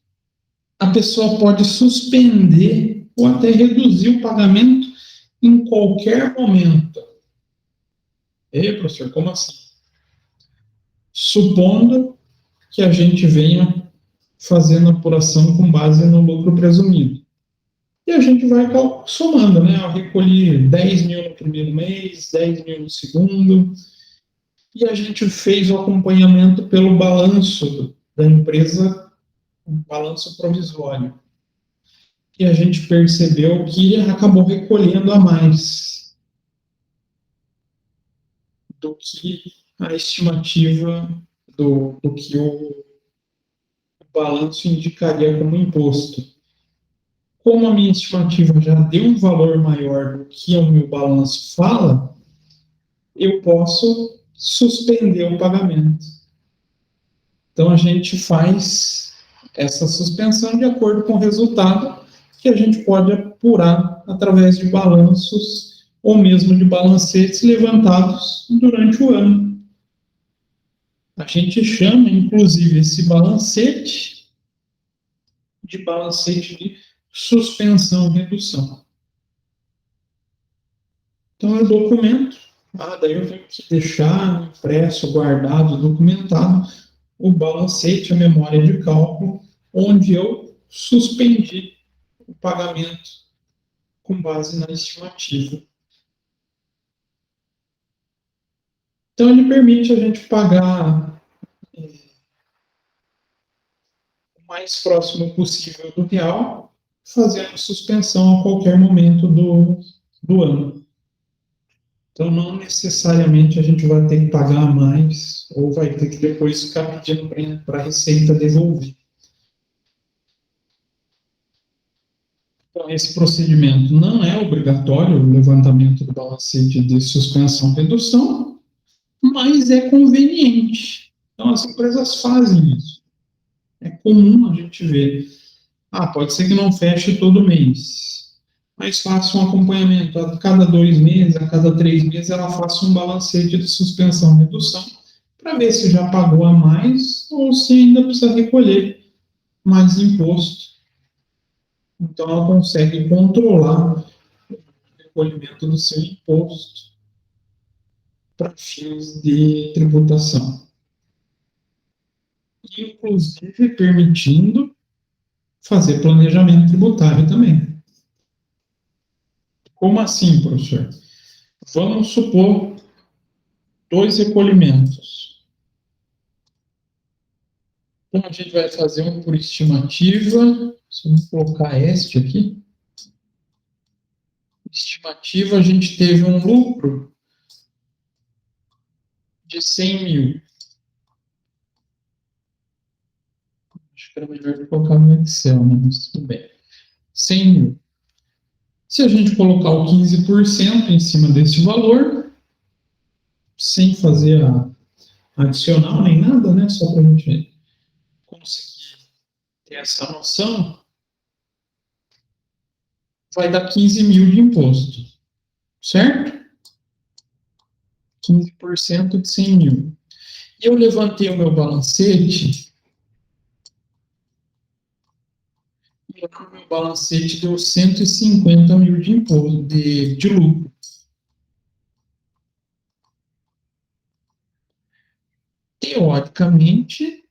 a pessoa pode suspender ou até reduzir o pagamento em qualquer momento. Ei, professor, como assim? Supondo que a gente venha fazendo apuração com base no lucro presumido. E a gente vai somando, né? Eu recolhi 10 mil no primeiro mês, 10 mil no segundo, e a gente fez o acompanhamento pelo balanço da empresa, um balanço provisório. E a gente percebeu que acabou recolhendo a mais do que a estimativa do que o balanço indicaria como imposto. Como a minha estimativa já deu um valor maior do que o meu balanço fala, eu posso suspender o pagamento. Então, a gente faz essa suspensão de acordo com o resultado que a gente pode apurar através de balanços ou mesmo de balancetes levantados durante o ano. A gente chama, inclusive, esse balancete de balancete de suspensão-redução. Então, eu documento, daí eu tenho que deixar impresso, guardado, documentado o balancete, a memória de cálculo, onde eu suspendi o pagamento com base na estimativa. Então, ele permite a gente pagar o mais próximo possível do real, fazendo suspensão a qualquer momento do ano. Então, não necessariamente a gente vai ter que pagar mais ou vai ter que depois ficar pedindo para a Receita devolver. Então, esse procedimento não é obrigatório, o levantamento do balancete de suspensão-redução, mas é conveniente. Então, as empresas fazem isso. É comum a gente ver. Pode ser que não feche todo mês, mas faça um acompanhamento. A cada 2 meses, a cada 3 meses, ela faça um balancete de suspensão-redução para ver se já pagou a mais ou se ainda precisa recolher mais imposto. Então, ela consegue controlar o recolhimento do seu imposto para fins de tributação. Inclusive permitindo fazer planejamento tributário também. Como assim, professor? Vamos supor 2 recolhimentos. Então, a gente vai fazer um por estimativa. Vamos colocar este aqui. Estimativa, a gente teve um lucro de 100 mil. Acho que era melhor colocar no Excel, né? Mas tudo bem. 100 mil. Se a gente colocar o 15% em cima desse valor, sem fazer a adicional nem nada, né? Só para a gente conseguir ter essa noção, vai dar 15 mil de imposto, certo? 15% de 100 mil. E eu levantei o meu balancete, e o meu balancete deu 150 mil de imposto, de lucro. Teoricamente,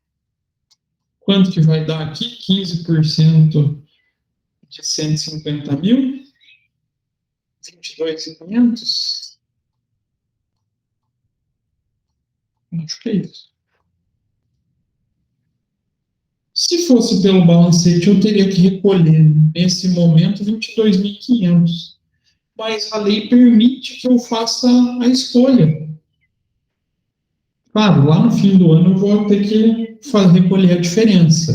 quanto que vai dar aqui? 15% de 150 mil? 22.500? Acho que é isso. Se fosse pelo balancete, eu teria que recolher, nesse momento, 22.500. Mas a lei permite que eu faça a escolha. Claro, lá no fim do ano eu vou ter que recolher a diferença,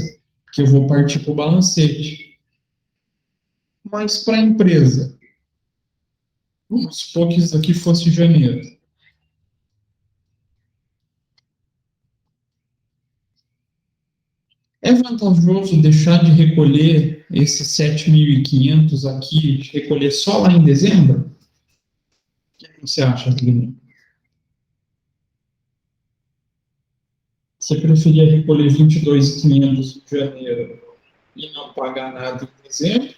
que eu vou partir para o balancete. Mas para a empresa, vamos supor que isso aqui fosse janeiro. É vantajoso deixar de recolher esses 7.500 aqui, de recolher só lá em dezembro? O que você acha, Guilherme? Você preferia recolher 22.500 em janeiro e não pagar nada em dezembro,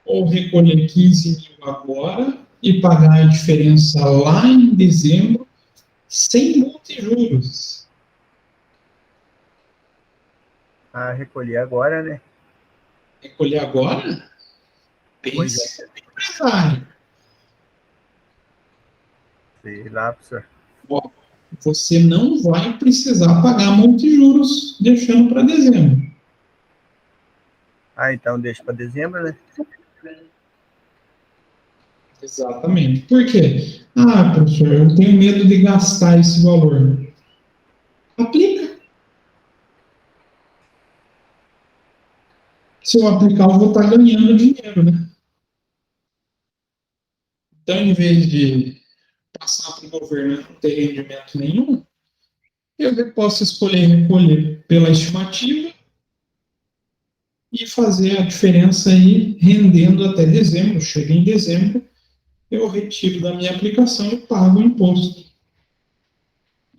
ou recolher 15 mil agora e pagar a diferença lá em dezembro sem multa e juros. A recolher agora, né? Recolher agora? Pois é. Pense no empresário. Sei lá, professor. Ó, você não vai precisar pagar multa e juros deixando para dezembro. Ah, então deixa para dezembro, né? Exatamente. Por quê? Ah, professor, eu tenho medo de gastar esse valor. Aplica. Se eu aplicar, eu vou estar ganhando dinheiro, né? Então, em vez de passar para o governo e não ter rendimento nenhum, eu posso escolher recolher pela estimativa e fazer a diferença aí rendendo até dezembro. Chega em dezembro, eu retiro da minha aplicação e pago o imposto.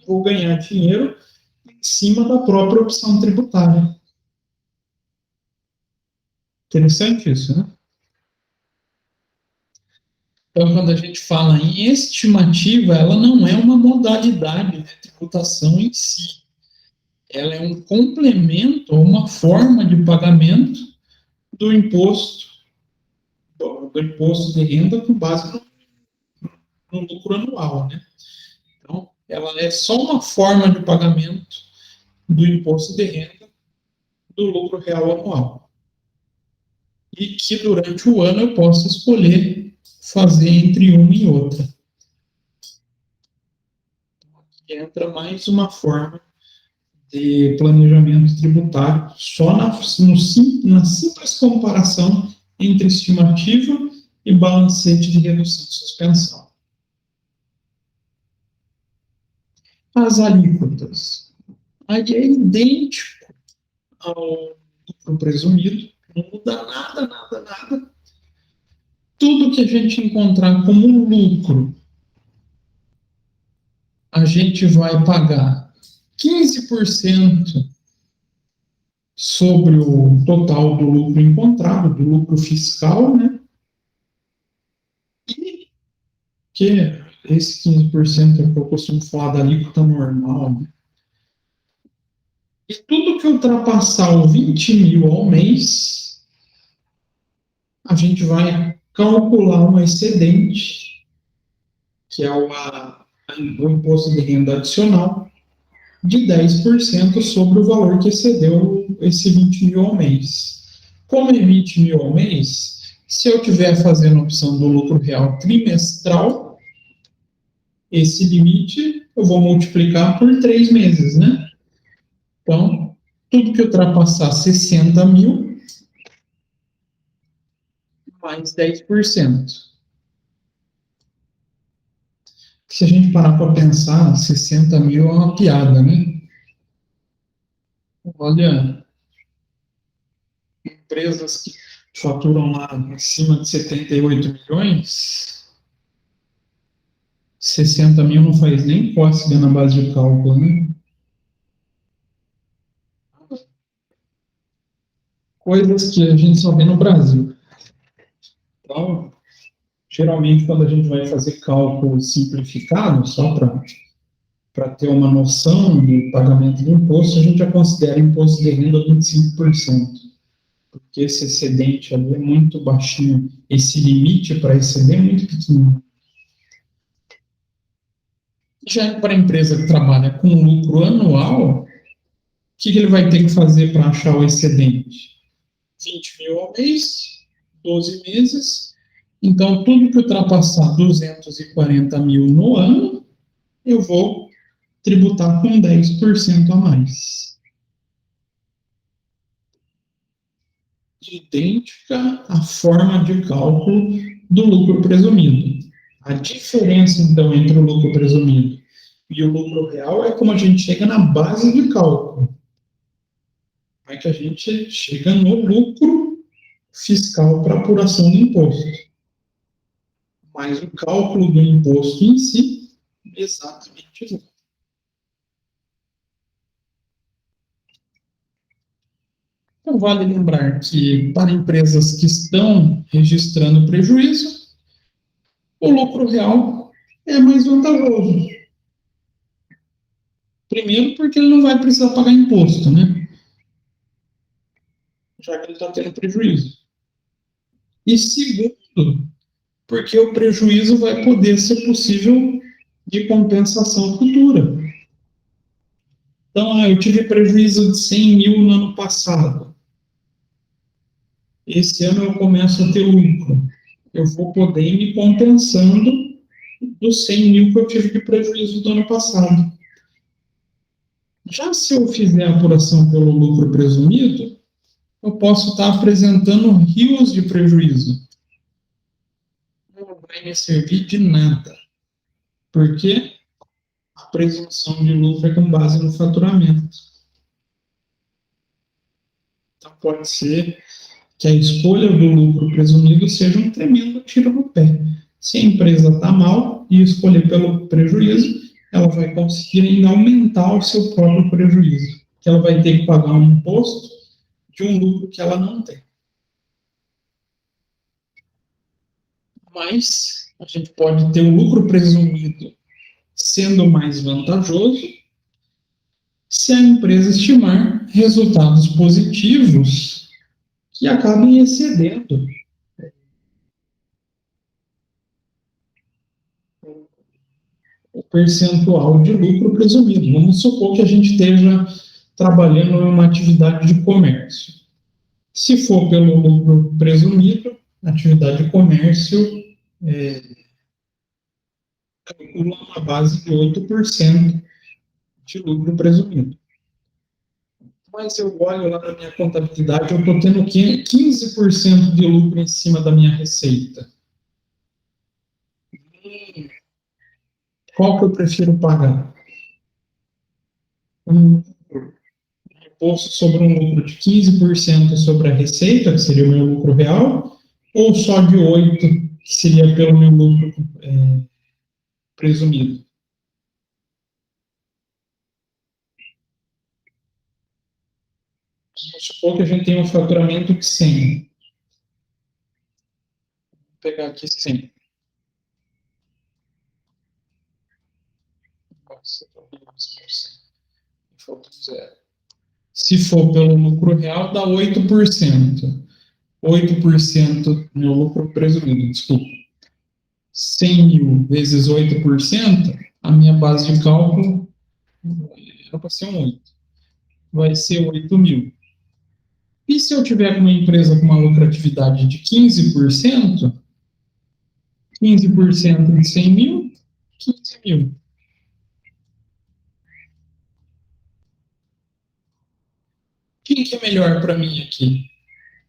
Vou ganhar dinheiro em cima da própria opção tributária. Interessante isso, né? Então, quando a gente fala em estimativa, ela não é uma modalidade de tributação em si. Ela é um complemento, uma forma de pagamento do imposto, do imposto de renda com base no lucro anual, né? Então, ela é só uma forma de pagamento do imposto de renda do lucro real anual. E que durante o ano eu posso escolher fazer entre uma e outra. Aqui entra mais uma forma de planejamento tributário só na simples comparação entre estimativa e balancete de redução de suspensão. As alíquotas. Aí é idêntico ao lucro presumido, não muda nada, nada, nada. Tudo que a gente encontrar como lucro, a gente vai pagar 15% sobre o total do lucro encontrado, do lucro fiscal, né? E que esse 15% é o que eu costumo falar da alíquota normal, né? E tudo que ultrapassar o 20 mil ao mês, a gente vai calcular um excedente, que é o imposto de renda adicional, de 10% sobre o valor que excedeu esse 20 mil ao mês. Como é 20 mil ao mês, se eu estiver fazendo a opção do lucro real trimestral, esse limite eu vou multiplicar por 3 meses, né? Então, tudo que ultrapassar 60 mil, mais 10%. Se a gente parar para pensar, 60 mil é uma piada, né? Olha, empresas que faturam lá acima de 78 milhões, 60 mil não faz nem cócega na base de cálculo, né? Coisas que a gente só vê no Brasil. Então, geralmente, quando a gente vai fazer cálculo simplificado, só para ter uma noção de pagamento de imposto, a gente já considera imposto de renda 25%, porque esse excedente ali é muito baixinho, esse limite para exceder é muito pequeno. Já para a empresa que trabalha com lucro anual, o que ele vai ter que fazer para achar o excedente? 20 mil ao mês, 12 meses. Então, tudo que ultrapassar 240 mil no ano, eu vou tributar com 10% a mais. Idêntica à forma de cálculo do lucro presumido. A diferença, então, entre o lucro presumido e o lucro real é como a gente chega na base de cálculo. É que a gente chega no lucro fiscal para apuração do imposto. Mas o cálculo do imposto em si, exatamente igual. Então, vale lembrar que para empresas que estão registrando prejuízo, o lucro real é mais vantajoso. Primeiro, porque ele não vai precisar pagar imposto, né? Já que ele está tendo prejuízo. E segundo, porque o prejuízo vai poder ser possível de compensação futura. Então, eu tive prejuízo de 100 mil no ano passado. Esse ano eu começo a ter lucro. Eu vou poder ir me compensando dos 100 mil que eu tive de prejuízo do ano passado. Já se eu fizer a apuração pelo lucro presumido, eu posso estar apresentando rios de prejuízo. Não vai me servir de nada. Porque a presunção de lucro é com base no faturamento. Então, pode ser que a escolha do lucro presumido seja um tremendo tiro no pé. Se a empresa está mal e escolher pelo prejuízo, ela vai conseguir ainda aumentar o seu próprio prejuízo, que ela vai ter que pagar um imposto de um lucro que ela não tem. Mas a gente pode ter o lucro presumido sendo mais vantajoso se a empresa estimar resultados positivos que acabem excedendo o percentual de lucro presumido. Vamos supor que a gente esteja trabalhando em uma atividade de comércio. Se for pelo lucro presumido, a atividade de comércio calcula uma base de 8% de lucro presumido. Mas eu olho lá na minha contabilidade, eu estou tendo 15% de lucro em cima da minha receita. Qual que eu prefiro pagar? Um imposto sobre um lucro de 15% sobre a receita, que seria o meu lucro real, ou só de 8%, que seria pelo meu lucro presumido? Vamos supor que a gente tem um faturamento de 100. Vou pegar aqui 100. Nossa, falta 0. Se for pelo lucro real, dá 8%. 8% meu lucro presumido, desculpa. 100 mil vezes 8%, a minha base de cálculo era para ser um 8. Vai ser 8 mil. E se eu tiver uma empresa com uma lucratividade de 15%, 15% de 100 mil, 15 mil. O que é melhor para mim aqui?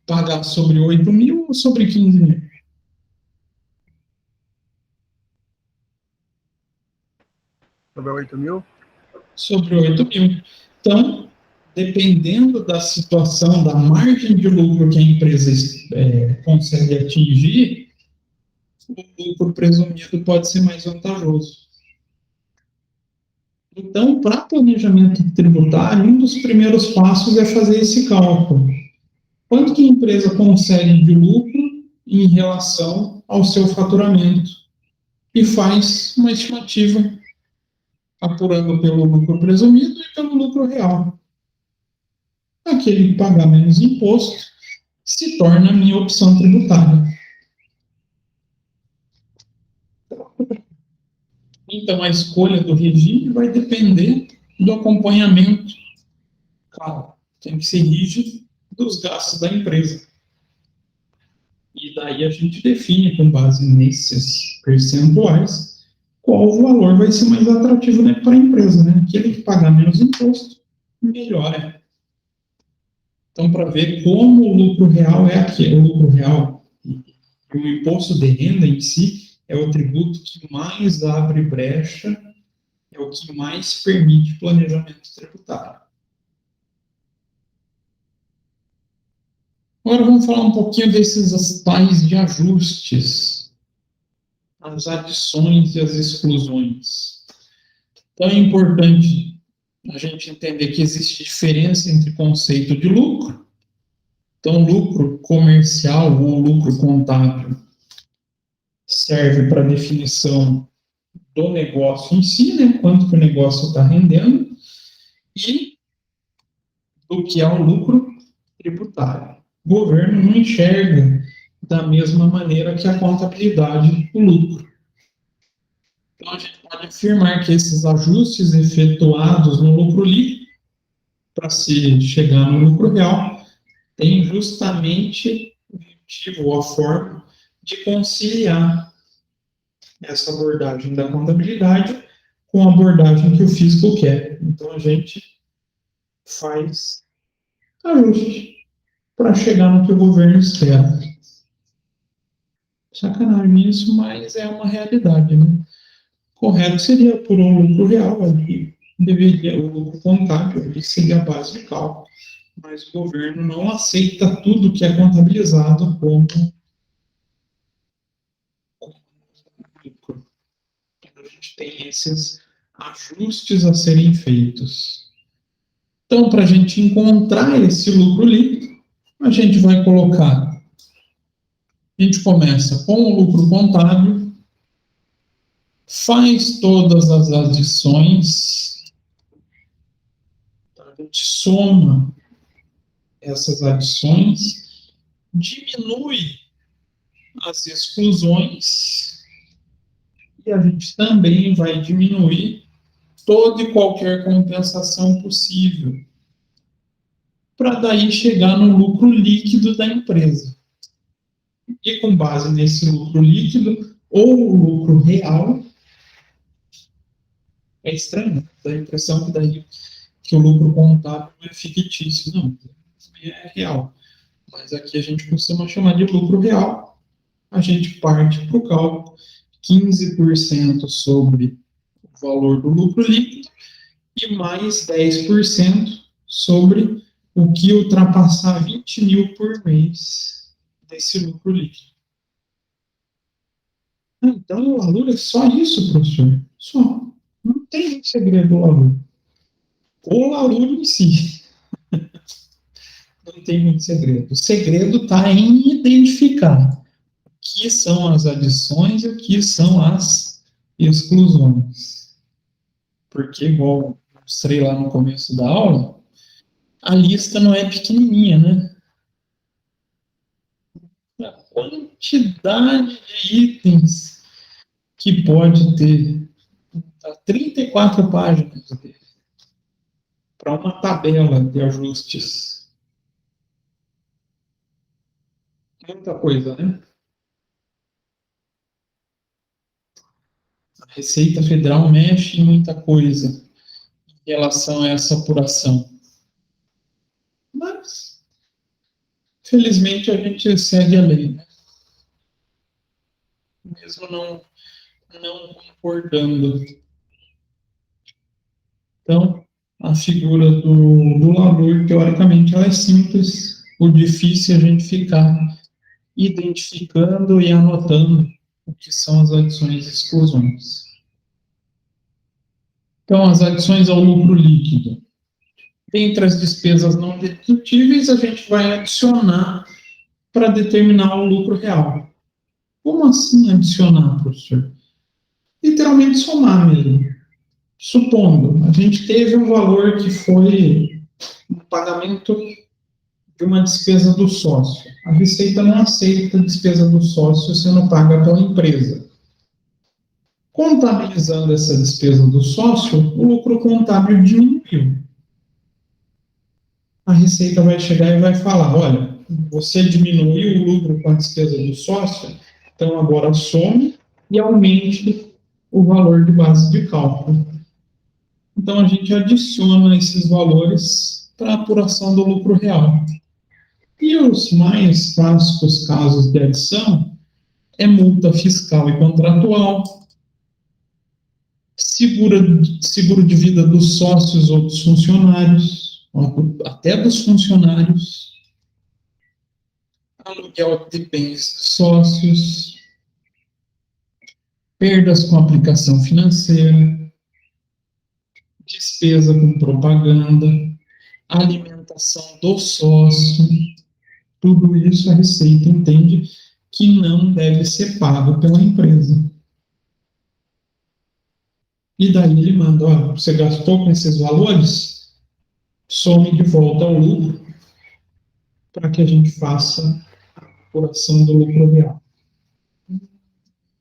Pagar sobre 8 mil ou sobre 15 mil? Sobre 8 mil? Sobre 8 mil. Então, dependendo da situação, da margem de lucro que a empresa consegue atingir, o lucro presumido pode ser mais vantajoso. Então, para planejamento tributário, um dos primeiros passos é fazer esse cálculo. Quanto que a empresa consegue de lucro em relação ao seu faturamento? E faz uma estimativa apurando pelo lucro presumido e pelo lucro real. Aquele que pagar menos imposto se torna a minha opção tributária. Então, a escolha do regime vai depender do acompanhamento. Claro, tem que ser rígido dos gastos da empresa. E daí a gente define, com base nesses percentuais, qual o valor vai ser mais atrativo, né, para a empresa. Né? Aquele que pagar menos imposto, melhor é. Então, para ver como o lucro real é aquele, o lucro real, o imposto de renda em si é o tributo que mais abre brecha, é o que mais permite planejamento tributário. Agora vamos falar um pouquinho desses tais de ajustes, as adições e as exclusões. Então é importante a gente entender que existe diferença entre conceito de lucro Então, lucro comercial ou lucro contábil serve para definição do negócio em si, né? Quanto que o negócio está rendendo, e do que é o lucro tributário. O governo não enxerga da mesma maneira que a contabilidade o lucro. Então, a gente pode afirmar que esses ajustes efetuados no lucro líquido, para se chegar no lucro real, tem justamente o motivo ou a forma de conciliar essa abordagem da contabilidade com a abordagem que o físico quer. Então, a gente faz ajuste para chegar no que o governo espera. Sacanagem isso, mas é uma realidade, né? Correto seria por um lucro real, ali deveria, o lucro contábil, ali seria a base de cálculo, mas o governo não aceita tudo que é contabilizado como lucro. A gente tem esses ajustes a serem feitos. Então, para a gente encontrar esse lucro líquido, a gente vai colocar, a gente começa com o lucro contábil, faz todas as adições, a gente soma essas adições, diminui as exclusões e a gente também vai diminuir toda e qualquer compensação possível, para daí chegar no lucro líquido da empresa. E com base nesse lucro líquido ou o lucro real, é estranho, dá a impressão que daí que o lucro contábil é fictício. Não, é real. Mas aqui a gente costuma chamar de lucro real. A gente parte para o cálculo 15% sobre o valor do lucro líquido e mais 10% sobre o que ultrapassar 20 mil por mês desse lucro líquido. Então, o valor é só isso, professor? Só. Não tem muito segredo o valor. O valor em si. Não tem muito segredo. O segredo está em identificar o que são as adições e o que são as exclusões. Porque, igual mostrei lá no começo da aula, a lista não é pequenininha, né? A quantidade de itens que pode ter. 34 páginas para uma tabela de ajustes. Muita coisa, né? A Receita Federal mexe em muita coisa em relação a essa apuração. Mas, felizmente, a gente segue a lei, né? Mesmo não concordando. Então, a figura do labor, teoricamente, ela é simples. O difícil é a gente ficar identificando e anotando o que são as adições e exclusões. Então, as adições ao lucro líquido. Dentre as despesas não dedutíveis, a gente vai adicionar para determinar o lucro real. Como assim adicionar, professor? Literalmente somar mesmo. Supondo, a gente teve um valor que foi um pagamento de uma despesa do sócio. A Receita não aceita a despesa do sócio sendo paga pela empresa. Contabilizando essa despesa do sócio, o lucro contábil diminuiu. A Receita vai chegar e vai falar, olha, você diminuiu o lucro com a despesa do sócio, então agora some e aumente o valor de base de cálculo. Então a gente adiciona esses valores para a apuração do lucro real. E os mais clássicos casos de adição é multa fiscal e contratual, seguro de vida dos sócios ou dos funcionários, até dos funcionários, aluguel de bens dos sócios, perdas com aplicação financeira, despesa com propaganda, alimentação do sócio, tudo isso a Receita entende que não deve ser pago pela empresa. E daí ele manda, ó, você gastou com esses valores? Some de volta ao lucro para que a gente faça a apuração do lucro real.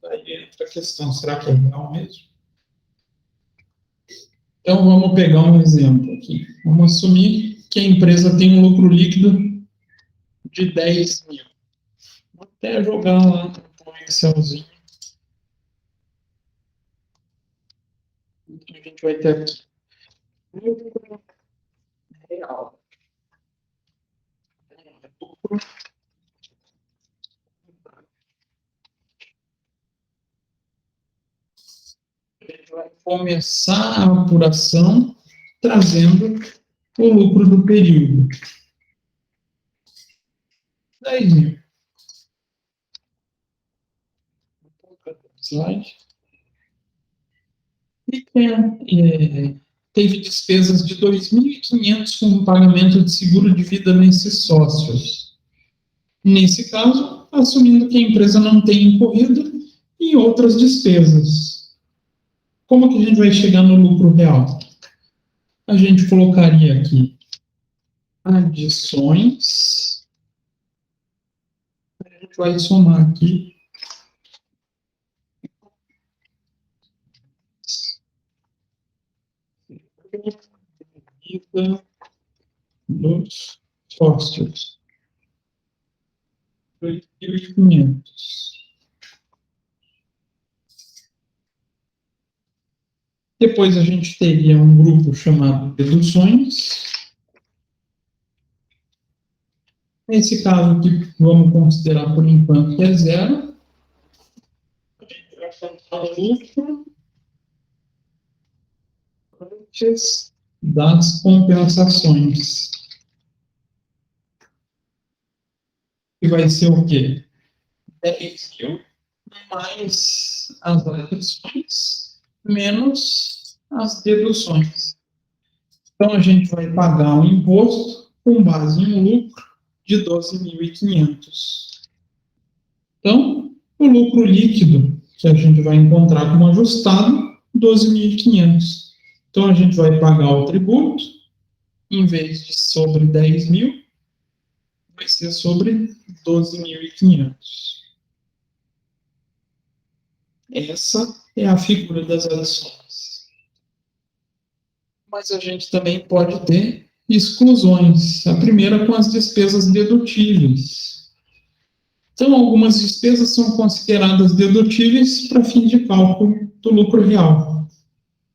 Daí entra a questão, será que é real mesmo? Então vamos pegar um exemplo aqui. Vamos assumir que a empresa tem um lucro líquido de 10 mil. Vou até jogar lá no Excelzinho. A gente vai ter aqui lucro real. Lucro. A gente vai começar a apuração trazendo o lucro do período. 10 mil. Slide. E teve despesas de 2.500 com o pagamento de seguro de vida nesses sócios. Nesse caso, assumindo que a empresa não tem incorrido em outras despesas. Como que a gente vai chegar no lucro real? A gente colocaria aqui adições. A gente vai somar aqui vida dos sócios. 2.500. Depois a gente teria um grupo chamado deduções. Nesse caso aqui, vamos considerar por enquanto que é zero. A gente vai contar o lucro antes das compensações. Que vai ser o quê? 10 mil mais as adições menos as deduções. Então, a gente vai pagar um imposto com base em um lucro de 12.500. Então, o lucro líquido que a gente vai encontrar como ajustado, 12.500. Então, a gente vai pagar o tributo, em vez de sobre 10 mil, vai ser sobre 12.500. Essa é a figura das adições. Mas a gente também pode ter exclusões. A primeira com as despesas dedutíveis. Então, algumas despesas são consideradas dedutíveis para fim de cálculo do lucro real,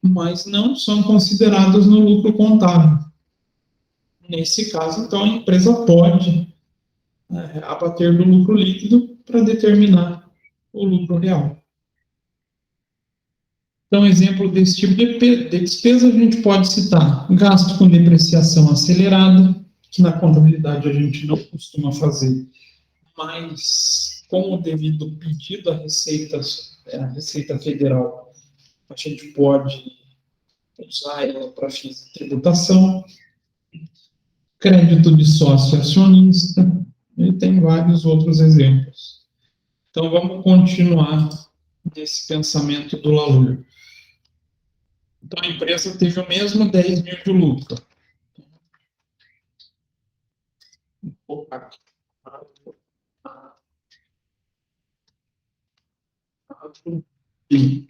mas não são consideradas no lucro contábil. Nesse caso, então, a empresa pode abater do lucro líquido para determinar o lucro real. Então, exemplo desse tipo de despesa, a gente pode citar gasto com depreciação acelerada, que na contabilidade a gente não costuma fazer, mas com o devido pedido à Receita Federal, a gente pode usar ela para fins de tributação, crédito de sócio acionista, e tem vários outros exemplos. Então, vamos continuar nesse pensamento do Lalur. Então, a empresa teve o mesmo 10 mil de lucro. Opa. Tem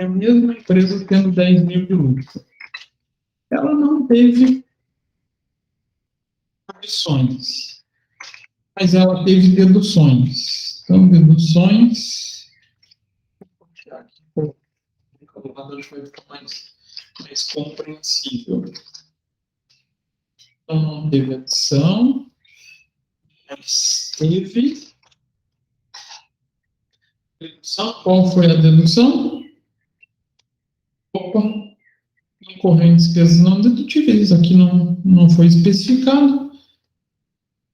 a mesma empresa tendo 10 mil de lucro. Ela não teve adições, mas ela teve deduções. Então, deduções. O calculador vai ficar mais compreensível. Então, não teve adição, mas teve dedução. Qual foi a dedução? Opa, incorrendo despesas não dedutíveis. Aqui não foi especificado.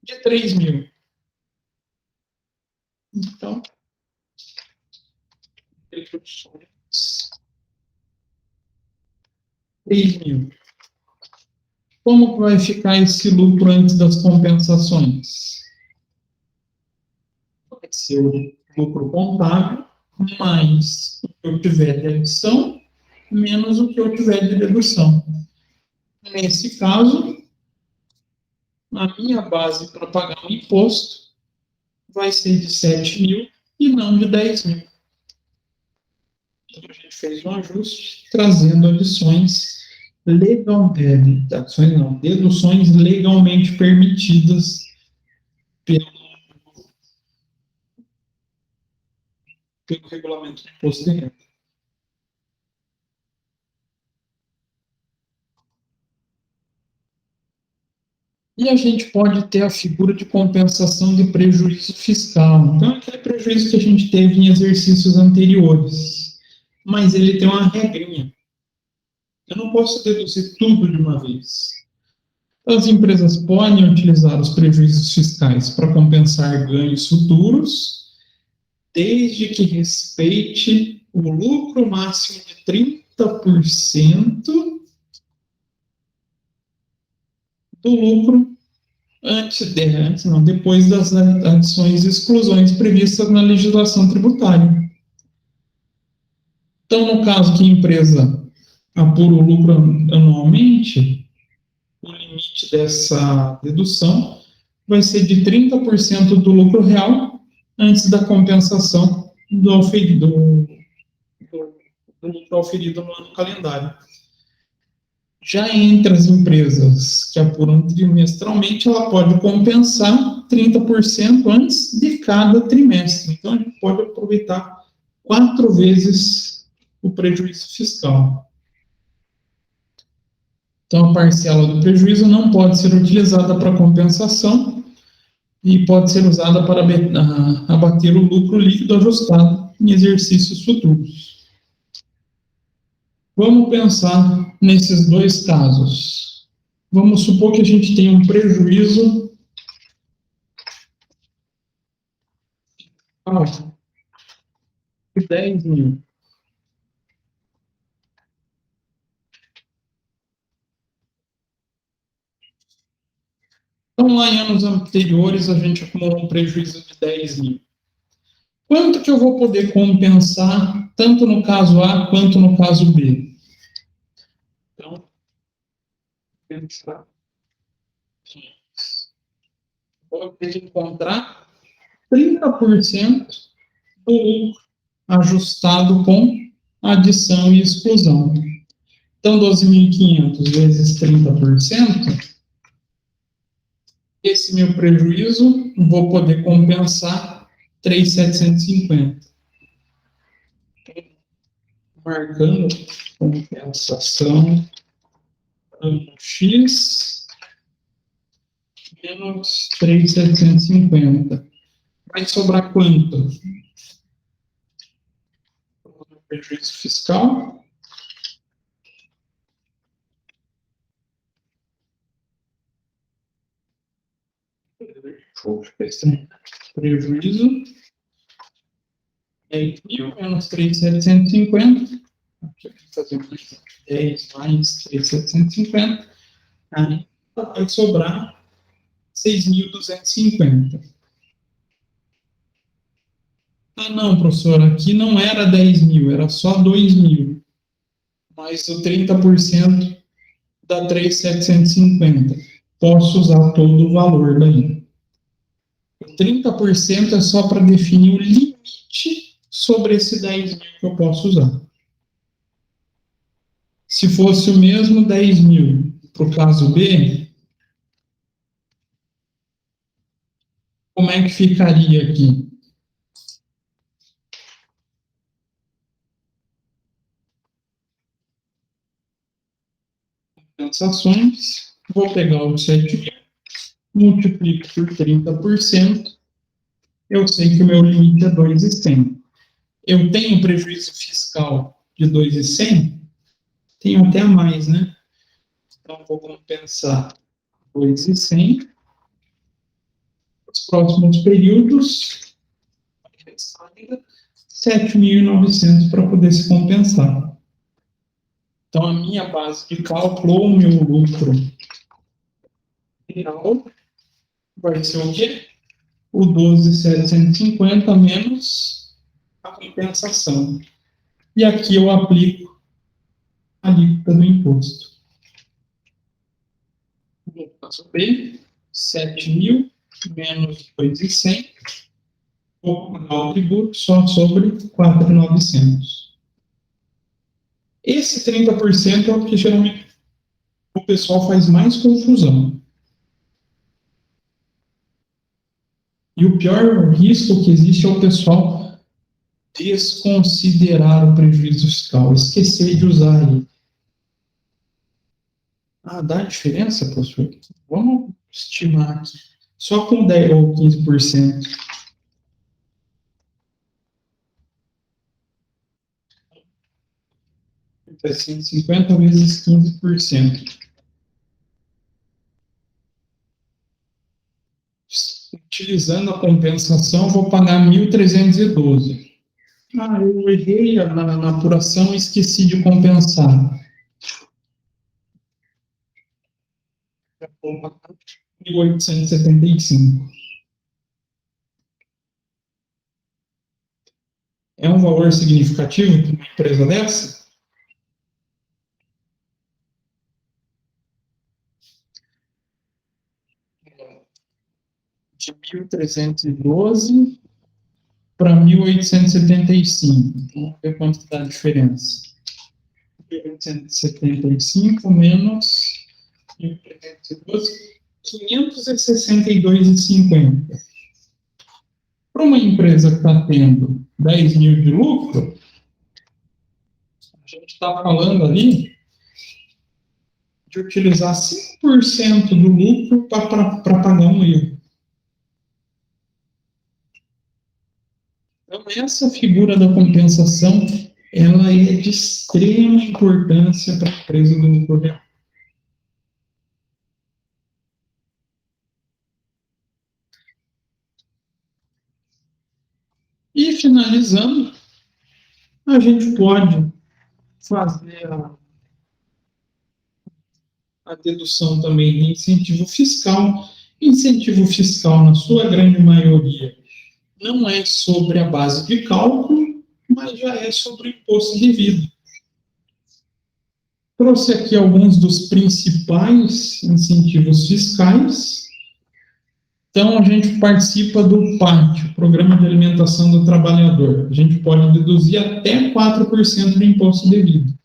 De 3 mil. Então, deduções. 3 mil. Como vai ficar esse lucro antes das compensações? ser o lucro contábil mais o que eu tiver de adição menos o que eu tiver de dedução. Nesse caso, a minha base para pagar o imposto vai ser de 7 mil e não de 10 mil. Então, a gente fez um ajuste trazendo deduções legalmente permitidas pelo regulamento do imposto de renda. E a gente pode ter a figura de compensação de prejuízo fiscal. Então, aquele prejuízo que a gente teve em exercícios anteriores. Mas ele tem uma regrinha. Eu não posso deduzir tudo de uma vez. Então, as empresas podem utilizar os prejuízos fiscais para compensar ganhos futuros, desde que respeite o lucro máximo de 30% do lucro depois das adições e exclusões previstas na legislação tributária. Então, no caso que a empresa apura o lucro anualmente, o limite dessa dedução vai ser de 30% do lucro real antes da compensação do lucro auferido no ano calendário. Já entre as empresas que apuram trimestralmente, ela pode compensar 30% antes de cada trimestre. Então, a gente pode aproveitar 4 vezes o prejuízo fiscal. Então, a parcela do prejuízo não pode ser utilizada para compensação e pode ser usada para abater o lucro líquido ajustado em exercícios futuros. Vamos pensar nesses dois casos. Vamos supor que a gente tem um prejuízo de 10 mil. Então, lá em anos anteriores, a gente acumulou um prejuízo de 10 mil. Quanto que eu vou poder compensar, tanto no caso A quanto no caso B? Então, pensar. Vou ter que encontrar 30% do lucro ajustado com adição e exclusão. Então, 12.500 vezes 30%, esse meu prejuízo, vou poder compensar 3.750. Marcando compensação X menos 3.750. Vai sobrar quanto? Prejuízo fiscal. Prejuízo 10 mil menos 3.750. Aqui eu vou fazer 10 mais 3.750. Aí vai sobrar 6.250. Ah, não, professor, aqui não era 10 mil, era só 2 mil. Mais o 30% dá 3.750. Posso usar todo o valor daí. O 30% é só para definir o limite sobre esse 10 mil que eu posso usar. Se fosse o mesmo 10 mil para o caso B, como é que ficaria aqui? Compensações, vou pegar os 7 mil, multiplico por 30%, eu sei que o meu limite é 2.100. Eu tenho prejuízo fiscal de 2.100? Tenho até mais, né? Então, vou compensar 2.100. Os próximos períodos, 7.900 para poder se compensar. Então, a minha base de cálculo, o meu lucro real, vai ser o quê? o 12.750 menos a compensação. E aqui eu aplico a alíquota do imposto. No caso B, 7.000 menos 2.100, vou pagar o tributo só sobre 4.900. Esse 30% é o que geralmente o pessoal faz mais confusão. E o pior risco que existe é o pessoal desconsiderar o prejuízo fiscal, esquecer de usar ele. Ah, dá diferença, professor? Vamos estimar aqui. Só com 10 ou 15%. É 150 vezes 15%. Utilizando a compensação, vou pagar 1.312. Ah, eu errei na apuração e esqueci de compensar. Vou pagar 1.875. É um valor significativo para uma empresa dessa? De 1.312 para 1.875. Então, vamos ver quanto dá a diferença. 1.875 menos 1.312, 562,50. Para uma empresa que está tendo 10 mil de lucro, a gente está falando ali de utilizar 5% do lucro para pagar um erro. Então, essa figura da compensação, ela é de extrema importância para a empresa do lucro real. E, finalizando, a gente pode fazer a dedução também de incentivo fiscal. Incentivo fiscal, na sua grande maioria, não é sobre a base de cálculo, mas já é sobre o imposto devido. Trouxe aqui alguns dos principais incentivos fiscais. Então, a gente participa do PAT, Programa de Alimentação do Trabalhador. A gente pode deduzir até 4% do imposto devido.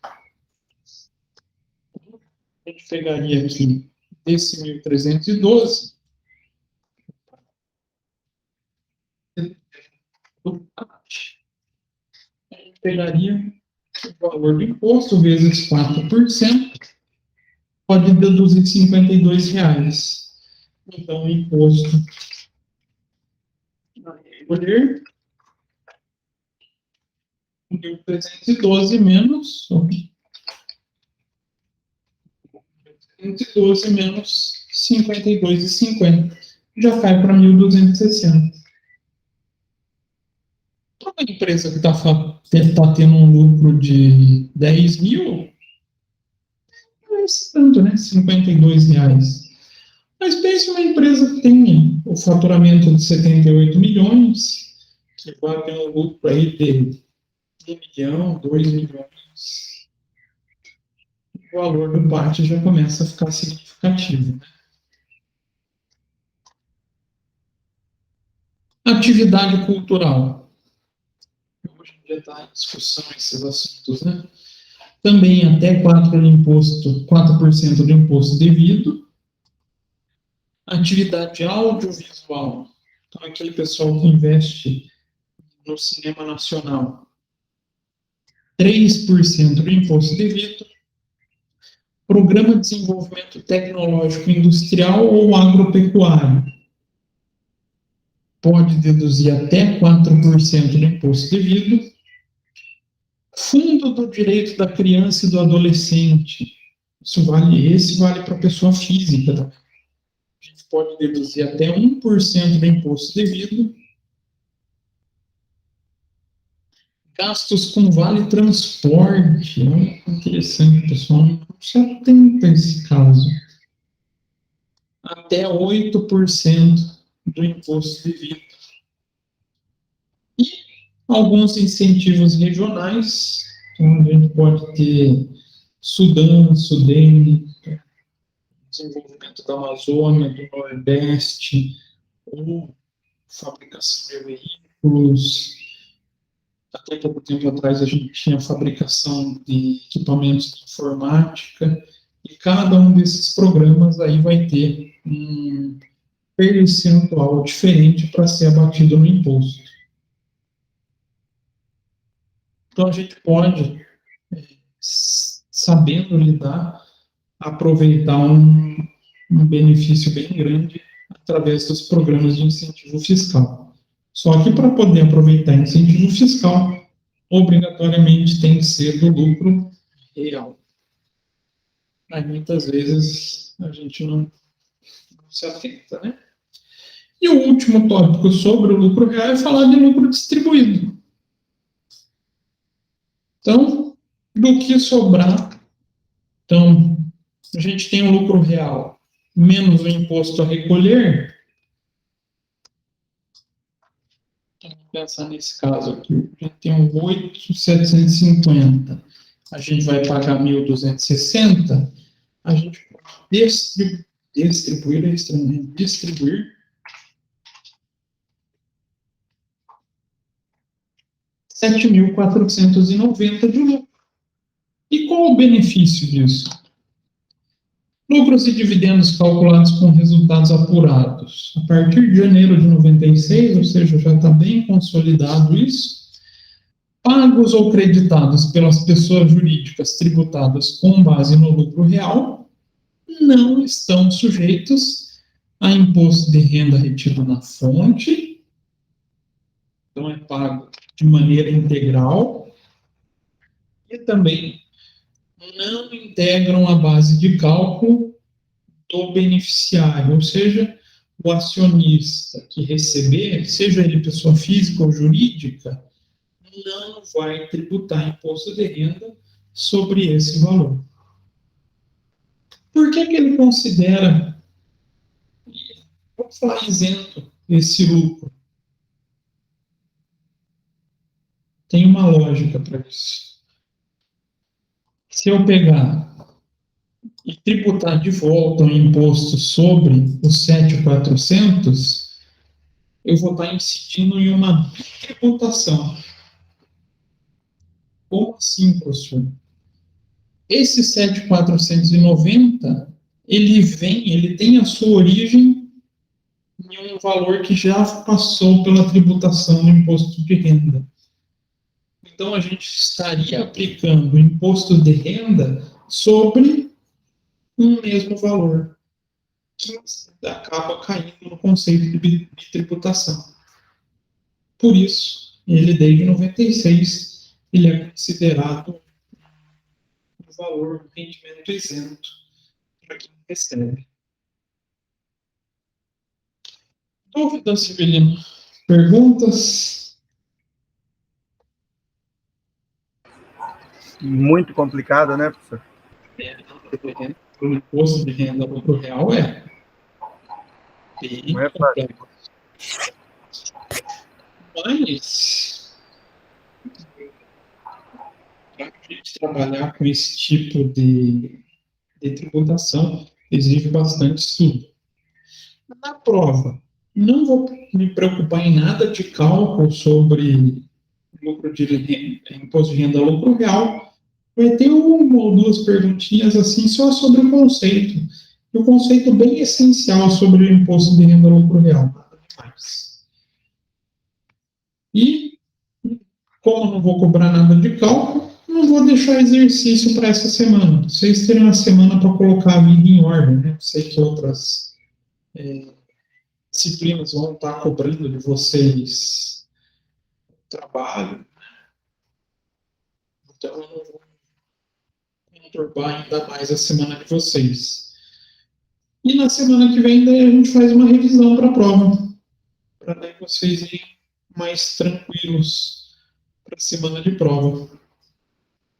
A gente pegaria aqui desse 1.312, do PAT. A gente pegaria o valor do imposto vezes 4%, pode deduzir R$52. Então, o imposto vai recolher 1.312 menos 52,50. Já cai para 1.260. Toda empresa que está tendo um lucro de 10 mil, não é esse tanto, né? R$52. Mas pense uma empresa que tem o faturamento de 78 milhões, que vai ter um lucro aí de 1 milhão, 2 milhões. O valor do PAT já começa a ficar significativo. Atividade cultural. Hoje em dia está em discussão esses assuntos, né? Também até 4% do imposto devido. Atividade audiovisual. Então, aquele pessoal que investe no cinema nacional. 3% do imposto devido. Programa de Desenvolvimento Tecnológico Industrial ou Agropecuário. Pode deduzir até 4% do imposto devido. Fundo do Direito da Criança e do Adolescente. Esse vale para a pessoa física. Tá? A gente pode deduzir até 1% do imposto devido. Gastos com vale transporte. Olha que interessante, pessoal. Não se atenta a esse caso. Até 8% do imposto de renda. E alguns incentivos regionais, então a gente pode ter Sudão, Sudene, desenvolvimento da Amazônia, do Nordeste, ou fabricação de veículos. Até pouco tempo atrás a gente tinha fabricação de equipamentos de informática, e cada um desses programas aí vai ter um percentual diferente para ser abatido no imposto. Então a gente pode, sabendo lidar, aproveitar um benefício bem grande através dos programas de incentivo fiscal. Só que para poder aproveitar incentivo fiscal, obrigatoriamente tem que ser do lucro real. Aí muitas vezes a gente não se atenta, né? E o último tópico sobre o lucro real é falar de lucro distribuído. Então, do que sobrar, então, a gente tem o lucro real menos o imposto a recolher. Vamos pensar nesse caso aqui. A gente tem um 8.750. A gente vai pagar 1.260. A gente pode distribuir 7.490 de lucro. E qual o benefício disso? Lucros e dividendos calculados com resultados apurados. A partir de janeiro de 96, ou seja, já está bem consolidado isso, pagos ou creditados pelas pessoas jurídicas tributadas com base no lucro real, não estão sujeitos a imposto de renda retido na fonte, então é pago de maneira integral, e também não integram a base de cálculo do beneficiário, ou seja, o acionista que receber, seja ele pessoa física ou jurídica, não vai tributar imposto de renda sobre esse valor. Por que ele considera, vamos falar, isento esse lucro? Tem uma lógica para isso. Se eu pegar e tributar de volta o imposto sobre os 7.400, eu vou estar incidindo em uma tributação. Como assim, professor? Esse 7.490, ele tem a sua origem em um valor que já passou pela tributação do imposto de renda. Então, a gente estaria aplicando o imposto de renda sobre um mesmo valor, que acaba caindo no conceito de tributação. Por isso, ele desde 96, ele é considerado um valor, um rendimento isento para quem recebe. Dúvidas, Severino? Perguntas? Muito complicado, né, professor? O imposto de renda lucro real é bem complexo. Mas, para a gente trabalhar com esse tipo de tributação, exige bastante estudo. Na prova, não vou me preocupar em nada de cálculo sobre lucro de renda, imposto de renda lucro real. Vai ter uma ou duas perguntinhas assim só sobre o conceito. E o conceito bem essencial sobre o imposto de renda lucro real, nada demais. E, como não vou cobrar nada de cálculo, não vou deixar exercício para essa semana. Vocês terem uma semana para colocar a vida em ordem, né? Sei que outras disciplinas vão estar cobrando de vocês trabalho, então eu não vou conturbar ainda mais a semana de vocês. E na semana que vem, daí a gente faz uma revisão para a prova, para daí vocês irem mais tranquilos para a semana de prova.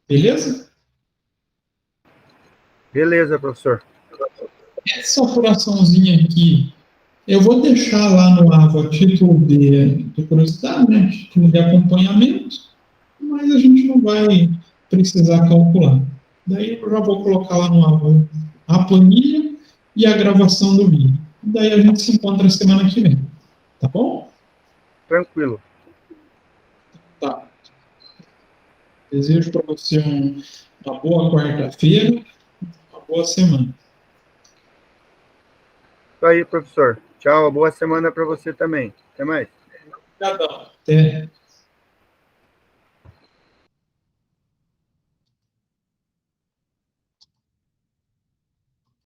Beleza? Beleza, professor. Essa apuraçãozinha aqui Eu vou deixar lá no AVA a título de curiosidade, né? Título de acompanhamento, mas a gente não vai precisar calcular. Daí eu já vou colocar lá no AVA a planilha e a gravação do vídeo. Daí a gente se encontra semana que vem. Tá bom? Tranquilo. Tá. Desejo para você uma boa quarta-feira, uma boa semana. Isso aí, professor. Tchau, boa semana para você também. Até mais. Obrigadão. Até.